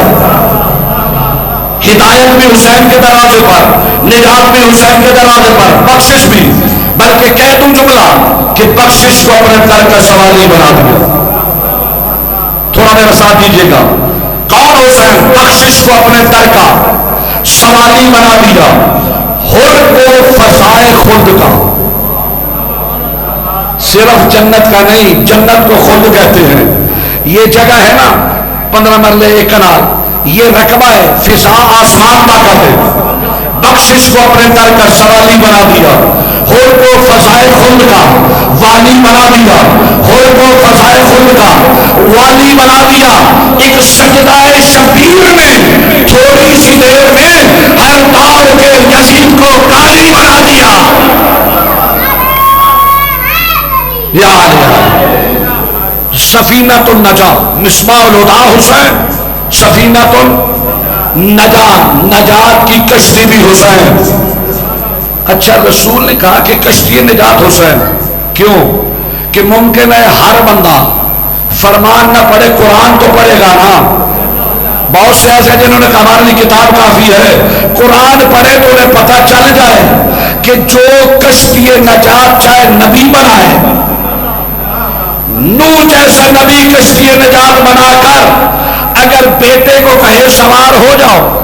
ہدایت بھی حسین کے دروازے پر، نجات بھی حسین کے دروازے پر، بخشش بھی. بلکہ کہہ دوں جملہ کہ بخشش کو اپنے در کا سوالی بنا دیا. تھوڑا میرا ساتھ دیجیے گا. کون حسین؟ بخشش کو اپنے در کا سوالی بنا دیا، ہر کو فضائے خلد کا. صرف جنت کا نہیں، جنت کو خلد کہتے ہیں. یہ جگہ ہے نا 15 مرلے 1 کنال، یہ رقبہ ہے، فضا آسمان طاقت ہے. بخشش کو اپنے در کا سوالی بنا دیا، ہر کو فضائے خلد کا والی بنا دیا، ہر کو فضائے خلد کا والی بنا دیا. ایک سجدہ شبیر میں تھوڑی سی دیر میں ہر دار کے یزید کو قاضی بنا دیا. سفینۃ النجات، مصباح الہدی حسین. سفینۃ النجات، نجات کی کشتی بھی حسین. اچھا، رسول نے کہا کہ کشتی نجات حسین. کیوں؟ کہ ممکن ہے ہر بندہ فرمان نہ پڑھے، قرآن تو پڑھے گا نا. بہت سے ایسے جنہوں نے کہا ہماری کتاب کافی ہے، قرآن پڑھے تو انہیں پتہ چل جائے کہ جو کشتی نجات چاہے نبی بنا ہے، نوح جیسا نبی کشتی نجات بنا کر اگر بیٹے کو کہے سوار ہو جاؤ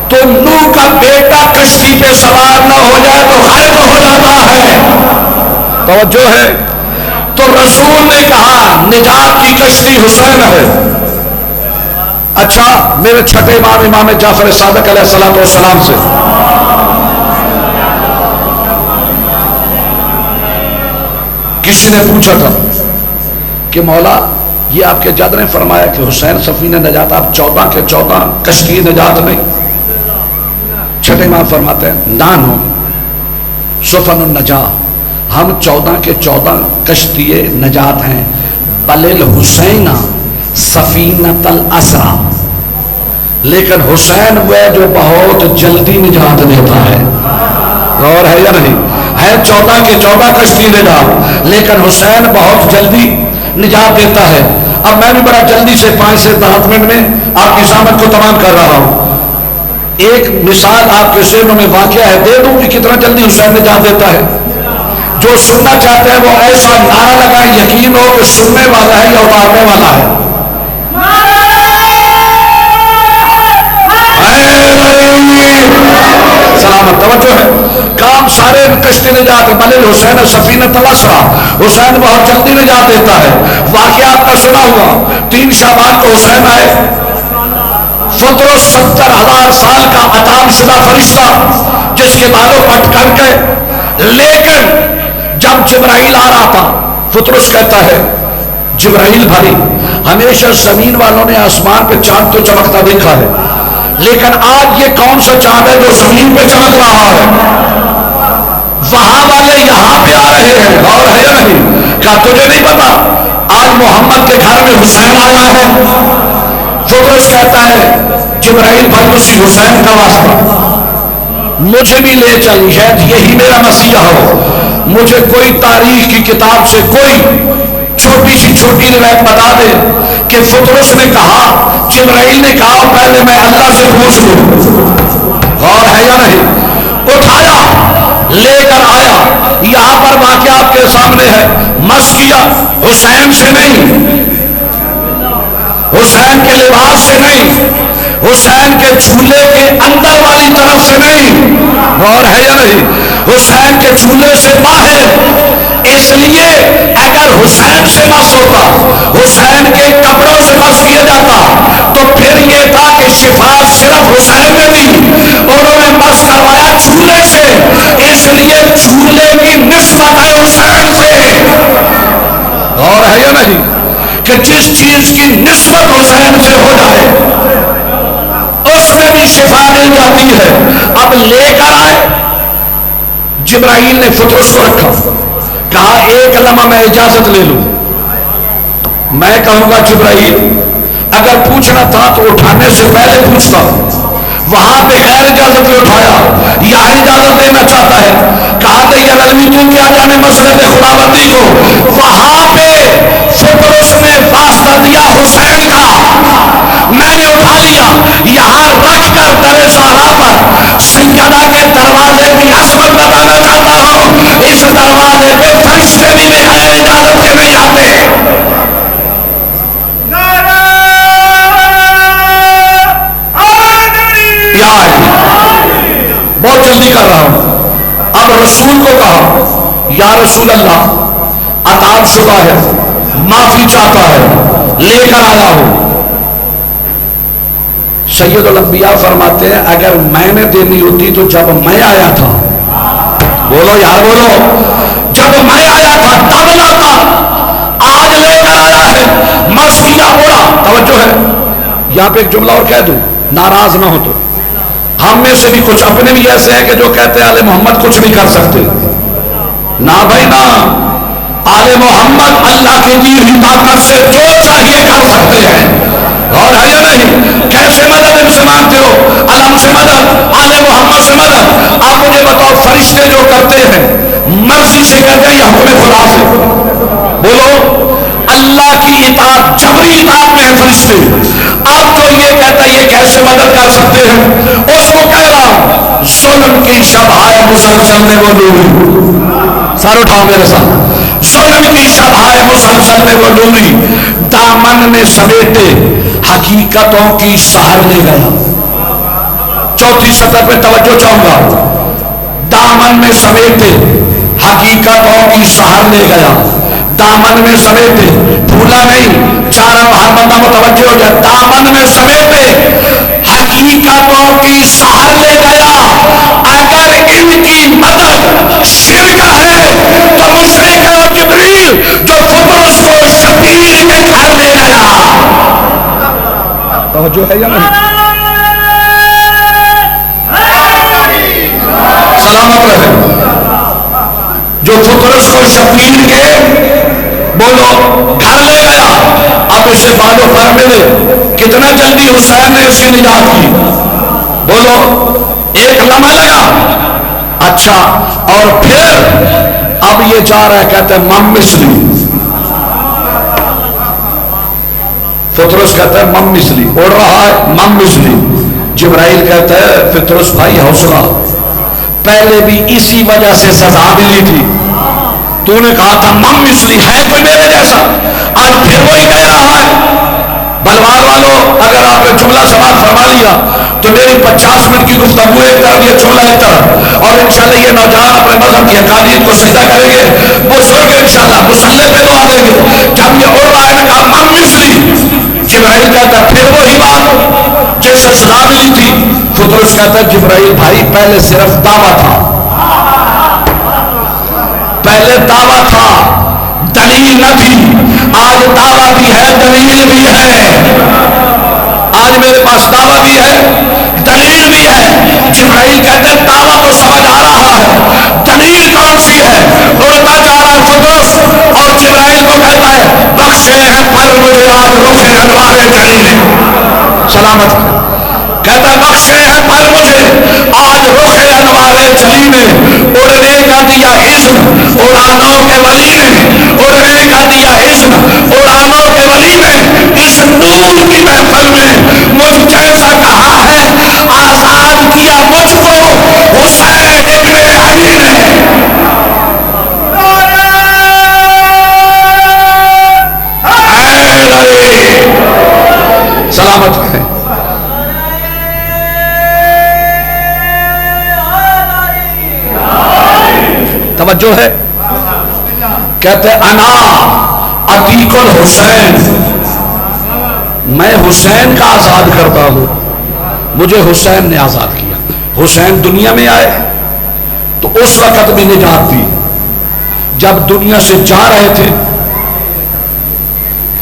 تو نوح کا بیٹا کشتی پہ سوار نہ ہو جائے تو غرق ہو جاتا ہے. توجہ ہے. تو رسول نے کہا نجات کی کشتی حسین ہے. اچھا، میرے چھٹے امام، امام جعفر صادق علیہ الصلوۃ والسلام سے کسی نے پوچھا تھا کہ مولا یہ آپ کے جد نے فرمایا کہ حسین سفینہ نجات، آپ 14 کے 14 کشتی نجات نہیں. چھٹے امام فرماتے ہیں نانو سفن النجا، ہم 14 کے 14 کشتی نجات ہیں. بل الحسین سفینۃ الاسرا، لیکن حسین وہ جو بہت جلدی نجات دیتا ہے. غور ہے یا نہیں؟ ہے 14 کے 14 کشتی نجات، لیکن حسین بہت جلدی نجات دیتا ہے. اب میں بھی بڑا جلدی سے 5 سے 10 منٹ میں آپ کی سامنے کو تمام کر رہا ہوں. ایک مثال آپ کے ذہنوں میں واقعہ ہے، دے دوں کہ کتنا جلدی حسین نجات دیتا ہے. جو سننا چاہتے ہیں وہ ایسا نعرہ لگائیں یقین ہو کہ سننے والا ہے یا اتارنے والا ہے. سلامت. توجہ ہے. کام سارے کشتی نجات، بل حسین سفینۃ الاسرا، حسین بہت جلدی نجات دیتا ہے. واقعات کا سنا ہوا 3 شعبان کو حسین آئے. فطرس 70,000 سال کا عطا شدہ فرشتہ جس کے بالوں پٹ کر گئے، لیکن جب جبرائیل آ رہا تھا، فطرس کہتا ہے جبرائیل بھائی ہمیشہ زمین والوں نے آسمان پہ چاند تو چمکتا دیکھا ہے، لیکن آج یہ کون سا چاند ہے جو زمین پہ چمک رہا ہے؟ وہاں والے یہاں پہ آ رہے ہیں. اور ہے یا نہیں؟ کہا تجھے نہیں پتا آج محمد کے گھر میں حسین آیا ہے؟ فطرس کہتا ہے جبرائیل بھائی اسی حسین کا واسطہ مجھے بھی لے چل، شاید یہی میرا مسیحا ہو. مجھے کوئی تاریخ کی کتاب سے کوئی چھوٹی سی چھوٹی روایت بتا دے کہ فطرس نے کہا، جبرائیل نے کہا پہلے میں اللہ سے پوچھ لوں. غور ہے یا نہیں؟ اٹھایا لے کر آیا. یہاں پر واقعہ آپ کے سامنے ہے. مس کیا حسین سے نہیں، حسین کے لباس سے نہیں، حسین کے جھولے کے اندر والی طرف سے نہیں. غور ہے یا نہیں؟ حسین کے جھولے سے باہر. اس لیے اگر حسین سے مس ہوتا، حسین کے کپڑوں سے مس کیا جاتا تو پھر یہ تھا کہ شفا صرف حسین نے دی. انہوں نے مس کروایا جھولے سے، اس لیے جھولے کی نسبت ہے حسین سے. غور ہے یا نہیں؟ کہ جس چیز کی نسبت حسین سے ہو جائے اس میں بھی شفا مل جاتی ہے. اب لے کر آئے، جبرائیل نے فطرس کو رکھا، کہا ایک لمحہ میں اجازت لے لوں. میں کہوں گا جبرائیل اگر پوچھنا تھا تو اٹھانے سے پہلے پوچھتا. وہاں پہ غیر اجازت میں اٹھایا, یہاں اجازت دینا چاہتا ہے. کہا کہ یہ علوی تو کیا جانے مسئلے خداوندی کو. وہاں پہ فطرس نے واسطہ دیا حسین کا, میں نے اٹھا لیا. یہاں رکھ کر در زہرا پر سیدہ کے دروازے کی عظمت بتانا چاہتا ہوں. اس دروازے پہ فرشتے بھی بغیر اجازت کے نہیں آتے. بہت جلدی کر رہا ہوں. اب رسول کو کہا یا رسول اللہ عطاب شدہ ہے, معافی چاہتا ہے, لے کر آیا ہوں. سید الانبیاء فرماتے ہیں اگر میں نے دینی ہوتی تو جب میں آیا تھا, بولو یار بولو, جب میں آیا تھا تب لاتا, آج لے کر آیا ہے. مس کیا اوڑا. توجہ ہے یہاں پہ ایک جملہ اور کہہ دوں, ناراض نہ ہو تو. ہم میں سے بھی کچھ اپنے بھی ایسے ہیں کہ جو کہتے ہیں آل محمد کچھ بھی کر سکتے. نہ بھائی نہ, آل محمد اللہ کی دی ہوئی طاقت سے جو چاہیے کر سکتے ہیں. اور ہے یا نہیں؟ کیسے مدد ان سے مانگتے ہو؟ علم سے مدد, آل محمد سے مدد. آپ مجھے بتاؤ فرشتے جو کرتے ہیں مرضی سے کرتے ہیں یا حکم خدا سے؟ بولو. اللہ کی اطاعت جبری اطاعت میں ہے فرشتے. آپ تو یہ کہتا ہے یہ کیسے مدد کر سکتے ہیں؟ اس کو کہہ رہا ظلم کی شبہائے مسلسل میں وہ ڈوبی. سر اٹھاؤ میرے ساتھ. ظلم کی شبہائے مسلسل میں وہ ڈوبی, دامن میں سمیٹے حقیقتوں کی سہر لے گیا. چوتھی سطح پہ توجہ چاہوں گا. دامن میں سمیٹے حقیقتوں کی سہر لے گیا. دامن میں سمیٹے, بھولا نہیں, چاروں ہر بندہ متوجہ ہو جائے. دامن میں سمیٹے حقیقتوں کی سہر لے گیا. اگر ان کی مدد شرک ہے تو مشرک ہے جبریل جو فطرس کو شبیر کے گھر لے گیا. توجہ ہے یا نہیں؟ سلامت رہے. جو فطرس کو شبیر کے بولو گھر لے گیا. اب اسے بالو پر ملے. کتنا جلدی حسین نے اس کی نجات کی. بولو ایک لمحہ لگا. اچھا اور پھر اب یہ جا رہا ہے, کہتے ہیں مم مثلی. فطرس کہتا ہے مم مثلی, اڑ رہا ہے مم مثلی. جبرائیل کہتا ہے فطرس بھائی حوصلہ, پہلے بھی اسی وجہ سے سزا ملی تھی. تو نے کہا تھا مم مثلی, ہے کوئی میرے جیسا, اب پھر وہی کہہ رہا ہے. بلوار والوں اگر آپ نے جملہ سماعت فرما لیا تو میری 50 منٹ کی گفتگو ایک طرف, یہ جملہ ایک طرف, اور انشاءاللہ یہ نوجوان اپنے مذہب کی اکادیت کو سجدہ کریں گے. بزرگ انشاءاللہ مسلح پہ دعا دیں گے. جب یہ اڑ رہا ہے نا کہا مم مثلی. جبرائیل کہتا ہے پھر وہی بات جس سے سزا ملی تھی. فطرس کہتا ہے جبرائیل بھائی پہلے صرف دعویٰ تھا, پہلے دعویٰ تھا, دلیل نہ تھی. آج دعویٰ بھی ہے, دلیل بھی ہے. آج میرے پاس دعویٰ بھی ہے, دلیل بھی ہے. جبرائیل کہتے ہیں دعویٰ تو سمجھ آ رہا ہے, دلیل کون سی ہے؟ اڑتا جا رہا ہے فطرس اور جبرائیل کو کہتا ہے بخشے ہیں پر مجھے آج رخ انوار جلیل. سلامت کہتا ہے بخشے ہیں پر مجھے آج رخ انوار جلی نے اڑنے کا دیا اذن اڑانوں کے ولی نے, اڑنے کا دیا اذن اڑانوں کے ولی نے. اس نور کی محفل میں مجھ جیسا کہا ہے, آزاد کیا مجھ کو حسین ابن علی نے. سلامت ہے. توجہ ہے. کہتے انا عتیق الحسین, میں حسین کا آزاد کرتا ہوں. مجھے حسین نے آزاد کیا. حسین دنیا میں آئے تو اس وقت بھی نجات دی جب دنیا سے جا رہے تھے,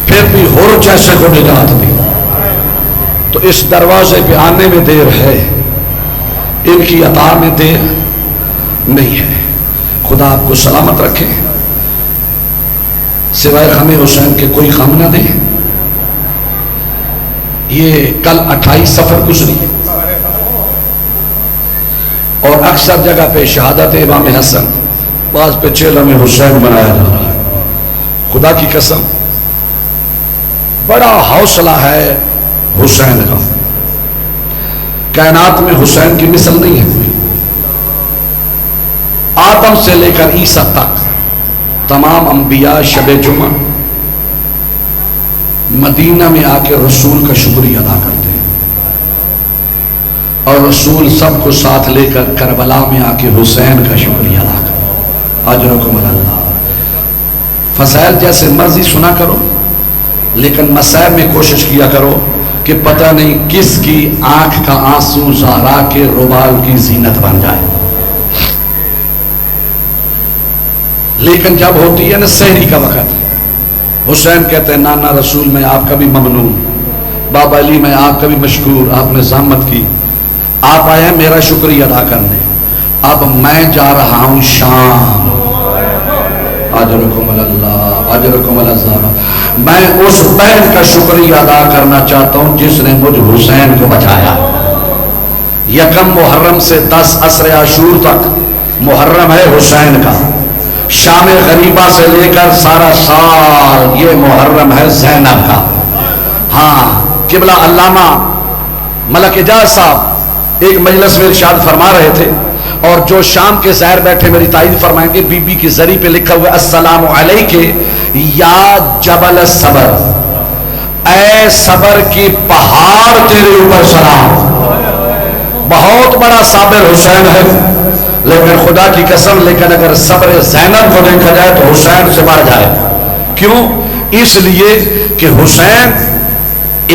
پھر بھی حر جیسے کو نجات دی. تو اس دروازے پہ آنے میں دیر ہے, ان کی عطا میں دیر نہیں ہے. خدا آپ کو سلامت رکھے. سوائے غم حسین کے کوئی غم نہ دے. یہ کل 28 سفر گزری اور اکثر جگہ پہ شہادت امام حسن، بعض پہ چیلم حسین بنایا جا رہا ہے. خدا کی قسم بڑا حوصلہ ہے حسین کا. کائنات میں حسین کی مثل نہیں ہے کوئی. آدم سے لے کر عیسیٰ تک تمام انبیاء شب جمعہ مدینہ میں آ کے رسول کا شکریہ ادا کرتے ہیں، اور رسول سب کو ساتھ لے کر کربلا میں آ کے حسین کا شکریہ ادا کرتے ہیں. اجرکم اللہ. فضائل جیسے مرضی سنا کرو، لیکن مسائل میں کوشش کیا کرو کہ پتہ نہیں کس کی آنکھ کا آنسو زہرا کے روبال کی زینت بن جائے. لیکن جب ہوتی ہے نا سحری کا وقت، حسین کہتے ہیں نانا رسول میں آپ کا بھی ممنون، بابا علی میں آپ کا بھی مشکور، آپ نے زحمت کی، آپ آئے ہیں میرا شکریہ ادا کرنے. اب میں جا رہا ہوں شام. اجرکم اللہ، اجرکم اللہ. میں اس بہن کا شکریہ ادا کرنا چاہتا ہوں جس نے مجھ حسین کو بچایا. یکم محرم سے 10 عصر عاشور تک محرم ہے حسین کا. شام غریبہ سے لے کر سارا سال یہ محرم ہے زینب کا. ہاں قبلہ علامہ ملک اجاز صاحب ایک مجلس میں ارشاد فرما رہے تھے، اور جو شام کے زائر بیٹھے میری تائید فرمائیں گے، بی بی کی زری پہ لکھا ہوا السلام علیکہ یا جبل صبر، اے صبر کی پہاڑ تیرے اوپر سلام. بہت بڑا صابر حسین ہے، لیکن خدا کی قسم لیکن اگر صبر زینب کو دیکھا جائے تو حسین سے بڑھ جائے. کیوں؟ اس لیے کہ حسین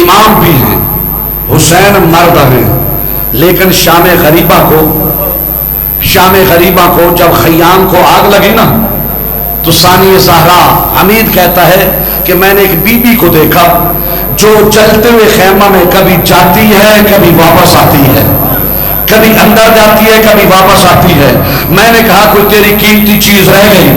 امام بھی ہیں، حسین مرد ہیں، لیکن شام غریبہ کو جب خیام کو آگ لگی نا تو ثانی زہرا حمید کہتا ہے کہ میں نے ایک بی بی کو دیکھا جو جلتے ہوئے خیمہ میں کبھی جاتی ہے کبھی واپس آتی ہے، کبھی اندر جاتی ہے کبھی واپس آتی ہے. میں نے کہا کوئی تیری قیمتی چیز رہ گئی؟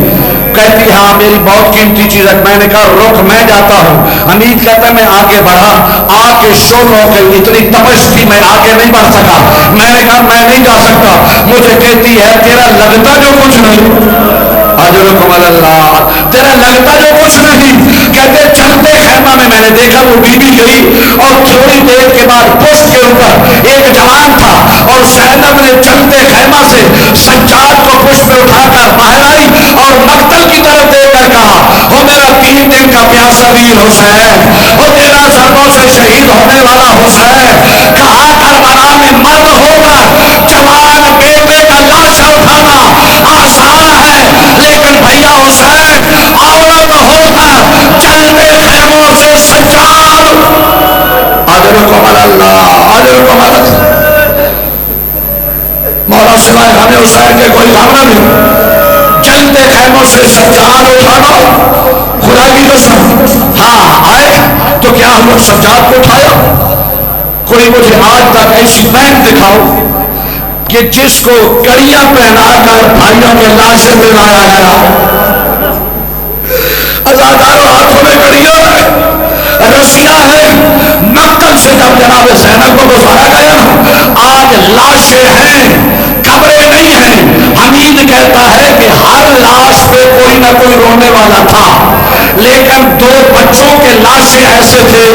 کہتی ہاں میری بہت قیمتی چیز ہے. میں نے کہا رک میں جاتا ہوں. حمید کہتا ہے میں آگے بڑھا، آگ کے شعلوں کی اتنی تپش تھی میں آگے نہیں بڑھ سکا. میں نے کہا میں نہیں جا سکتا. مجھے کہتی ہے تیرا لگتا جو کچھ نہیں، اجرکم اللہ، تیرا لگتا جو کچھ نہیں. کہتے چلتے خیمہ میں نے دیکھا وہ بی بی گئی اور تھوڑی دیر کے بعد پشت کے اوپر ایک جوان تھا، اور زینب نے چلتے خیمہ سے سجاد کو پشت پہ اٹھا کر باہر آئی اور مقتل کی طرف دیکھ کر کہا ہو میرا 3 دن کا پیاسا ویر حسین، ہو تیرا ضربوں سے شہید ہونے والا حسین. کہا کربلا میں مرد ہو کر جوان بیٹے کا لاشا اٹھانا آسان ہے، لیکن بھیا حسین عورت ہو کر چلتے خیموں سے سجاد. اجرکم اللہ، اجرکم اللہ. مولا سوائے غم حسین کے کوئی غم نہ دے. چلتے خیموں سے سجاد اٹھانا، خدا کی قسم. ہاں آئے تو کیا ہم لوگ سجاد کو اٹھایا؟ کوئی مجھے آج تک ایسی بہن دکھاؤ کہ جس کو کڑیاں پہنا کر بھائیوں کے لاشیں پہ لایا گیا. عزاداروں ہاتھوں میں کڑیاں ہیں، رسیاں ہیں. مقتل سے جب جناب زینب کو گزارا گیا نا، آج لاشیں ہیں، قبریں نہیں ہیں. حمید کہتا ہے کہ ہر لاش پہ کوئی نہ کوئی رونے والا تھا، لیکن 2 بچوں کے لاشیں ایسے تھے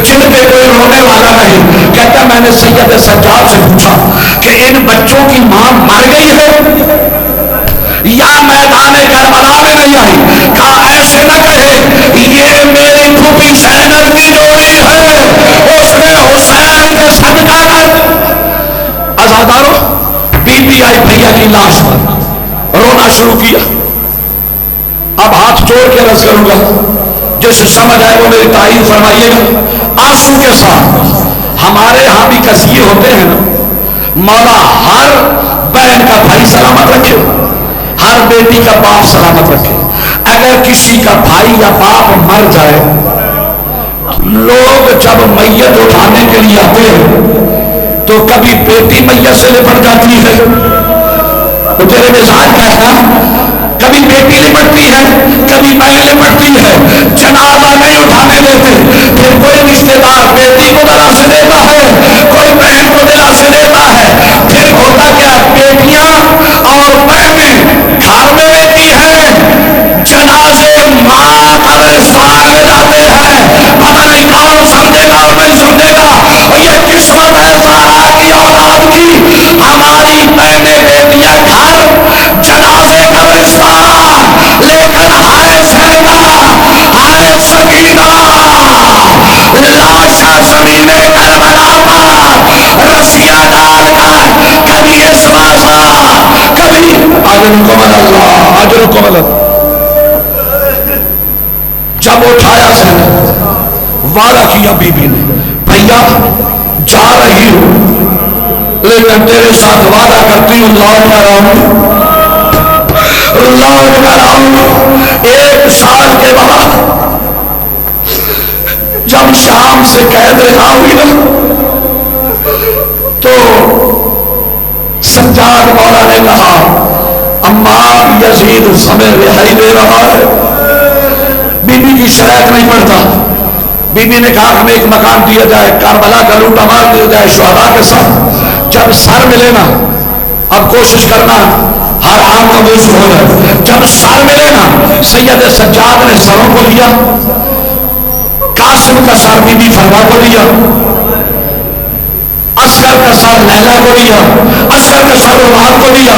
جن پہ کوئی رونے والا نہیں. کہتا میں نے سید سجاد سے پوچھا کہ ان بچوں کی ماں مر گئی ہے یا میدان کربلا میں نہیں آئی؟ کہا ایسے نہ کہے، یہ میری پھوپھی زینب کی جوڑی ہے، اس نے حسین نے صدقہ کر. عزاداروں بی بی آئی بھیا کی لاش پر رونا شروع کیا. اب ہاتھ جوڑ کے عرض کروں گا جسے سمجھ آئے وہ میری تائید فرمائیے گا آنسو کے ساتھ. ہمارے ہاں بھی کثیر ہوتے ہیں نا. مولا ہر بہن کا بھائی سلامت رکھے، ہر بیٹی کا باپ سلامت رکھے. اگر کسی کا بھائی یا باپ مر جائے، لوگ جب میت اٹھانے کے لیے آتے ہیں تو کبھی بیٹی میت سے لپٹ جاتی ہے، تو تیرے مزاج کیسا؟ کبھی بیٹی لپٹتی ہے، بھی پہلے لپٹتی ہے، جنازہ نہیں اٹھانے دیتے، پھر کوئی رشتے دار بیٹی کو دلاسے دیتا ہے، کوئی بہن کو دلاسے دیتا ہے، پھر ہوتا کیا بیٹیاں اور بہنیں گھر میں رہتی ہیں، جنازے ماں قبرستان میں جاتے ہیں، پتہ نہیں کون سمجھے گا اور نہیں سمجھے گا، یہ قسمت ہے زہرا کی اولاد کی، ہماری بہنیں بیٹیاں گھر، جنازے قبرستان، لیکن ہائے زینب ہائے سکینہ، لاشا زمین کربلا پر رسیاں ڈال کر کبھی اس بازا کبھی اجرکم اللہ اجرکم اللہ، جب اٹھایا زینب وعدہ کیا بی بی نے، بھیا جا رہی ہوں لیکن تیرے ساتھ وعدہ کرتی ہوں لوٹ کر آؤں، لوٹ کر آؤں۔ 1 سال کے بعد جب شام سے قید رہا ہوئی نا تو سجاد مولا نے کہا عمار یزید ہمیں رہائی دے رہا ہے، بی بی کی شرائط نہیں پڑتا، بی بی نے کہا ہمیں ایک مکان دیا جائے، کربلا کا لوٹا مار دیا جائے شہداء کے ساتھ، جب سر ملے نا اب کوشش کرنا ہر آن کا موسم ہو جائے، جب سر ملے نا سید سجاد نے سروں کو لیا، قاسم کا سر بی بی فرما کو لیا، اصغر کا سر لیلا کو لیا، اصغر کا سر عمر کو لیا،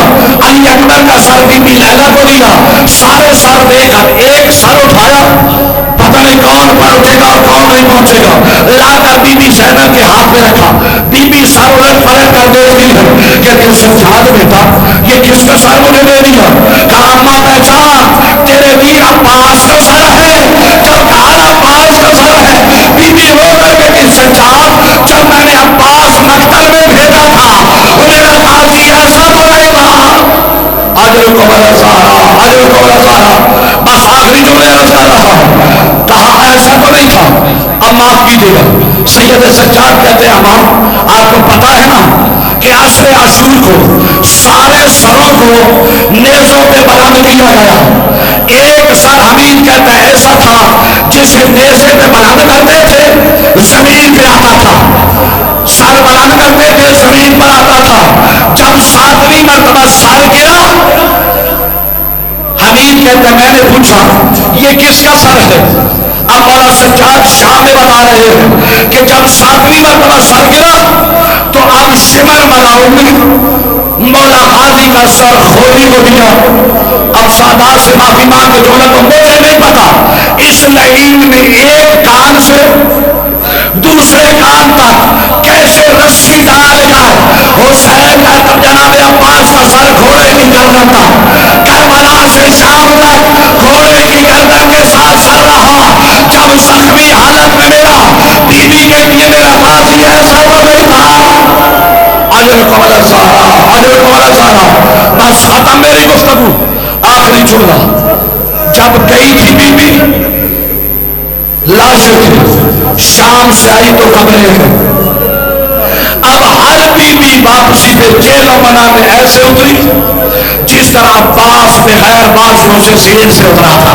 علی اکبر کا سر بی بی لیلا کو لیا، سارے سر دے کر ایک سر اٹھایا، پتہ نہیں کون پہنچے گا اور کون نہیں پہنچے گا، لا کر بی بی زینب کے ہاتھ میں رکھا، بی بی سر الٹ پلٹ کر دیکھتی ہے کہ دل سجاد بیٹا یہ کس کا سر مجھے دے دیا، کہا اماں پہچان تیرے ویر عباس کا سر ہے، جب کہا عباس کا سر ہے، بی بی رو کر کے کہ سجاد جب میں نے عباس مقتل میں بھیجا تھا میرا غازی ایسا تو نہیں تھا، اجرکم الزہرا اجرکم الزہرا، بس آخری جملے عرض کر رہا ہوں، کہا ایسا تو نہیں تھا اب معاف کیجیے گا۔ سید سجاد کہتے ہیں امام آپ کو پتا ہے نا کہ عشر عاشور کو سارے سروں کو نیزوں پہ بلند کیا گیا، ایک سر حمید کہتا ہے ایسا تھا جسے نیزے پہ بلند کرتے تھے زمین پہ آتا تھا، سر بلند کرتے تھے زمین پر آتا تھا، جب 7ویں مرتبہ سر گرا حمید کہتے ہیں میں نے پوچھا یہ کس کا سر ہے، اب مولا سجاد شام میں بتا رہے ہیں کہ جب 7ویں مرتبہ سر گرا تو اب شمر ملاؤں مولا غازی کا سر خوری کو دیا، اب سادات سے معافی مانگ کے جملہ کو مجھے نہیں پتا، اس لعین نے ایک کان سے دوسرے کان تک کیسے رسی ڈال کر حسین کا تب جناب عباس کا سر گھوڑے کی گردن تک، کربلا سے شام تک گھوڑے کی گردن کے ساتھ سر رہا، جب زخمی حالت میں میرا بی بی کہتی ہے میرا غازی ایسا تو نہیں تھا، اجرکم الزہرا اجرکم الزہرا، بس ختم میری گفتگو، آخری جملہ، جب گئی تھی بی بی لاشیں تھی، شام سے آئی تو قبریں ہیں، اب ہر بی بی واپسی پہ جیل و منا میں ایسے اتری جس طرح عباس بغیر بازوؤں سے زین سے اترا تھا،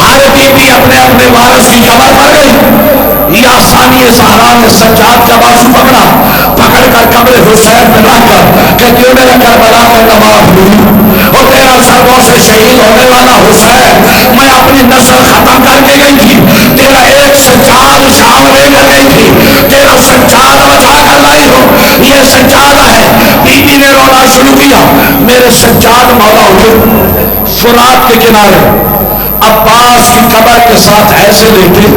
ہر بی بی اپنے اپنے وارث کی کمر پر گئی، یا ثانی زہرا نے سجاد کا بازو پکڑا، پکڑ کر قبر حسین میں رکھ کر کہتی ہے میرا کربلا میں نواب ہوں، اور تیرا ضربوں سے شہید ہونے والا حسین میں اپنی نسل ختم کر کے گئی تھی، تیرا ایک سجاد شام لے کر گئی تھی، تیرا سجاد بچا کر لائی ہو، یہ سجاد ہے، بی بی نے رونا شروع کیا، میرے سجاد مولا ہوئے فرات کے کنارے عباس کی قبر کے ساتھ ایسے لیٹے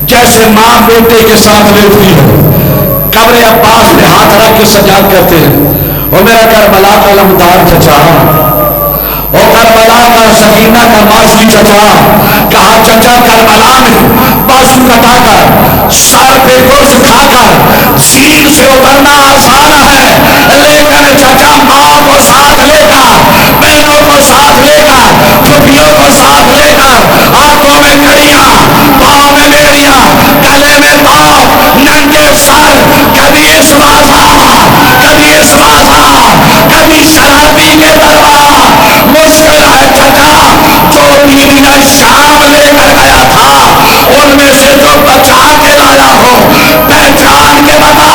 جیسے ماں بیٹے کے ساتھ لیٹتی ہے، قبر عباس پہ ہاتھ رکھ کے سجاد کرتے ہیں اور میرا کربلا کا لمدار چچا، اور کربلا کا سکینہ کا ماضی چچا، کہا چچا کربلا میں بازو کٹا کر سر پہ گوشت کھا کر زین سے اترنا آسان ہے، لیکن چچا ماں کو ساتھ لے کر بہنوں کو ساتھ لے کر پھوپھیوں کو ساتھ لے کر آنکھوں میں کڑیاں پاؤں میں بیڑیاں گلے میں پاؤں ننگے سر، کبھی اس بازار کبھی اس بازار کبھی شرابی کے دربار، مشکل ہے چچا جو میں سے جو بچا کے لایا ہو پہچان کے بتا،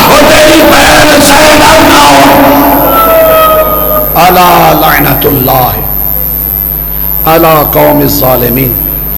وہ تیری بہن زینب نہ ہو۔ الا لعنت اللہ علی قوم الظالمین۔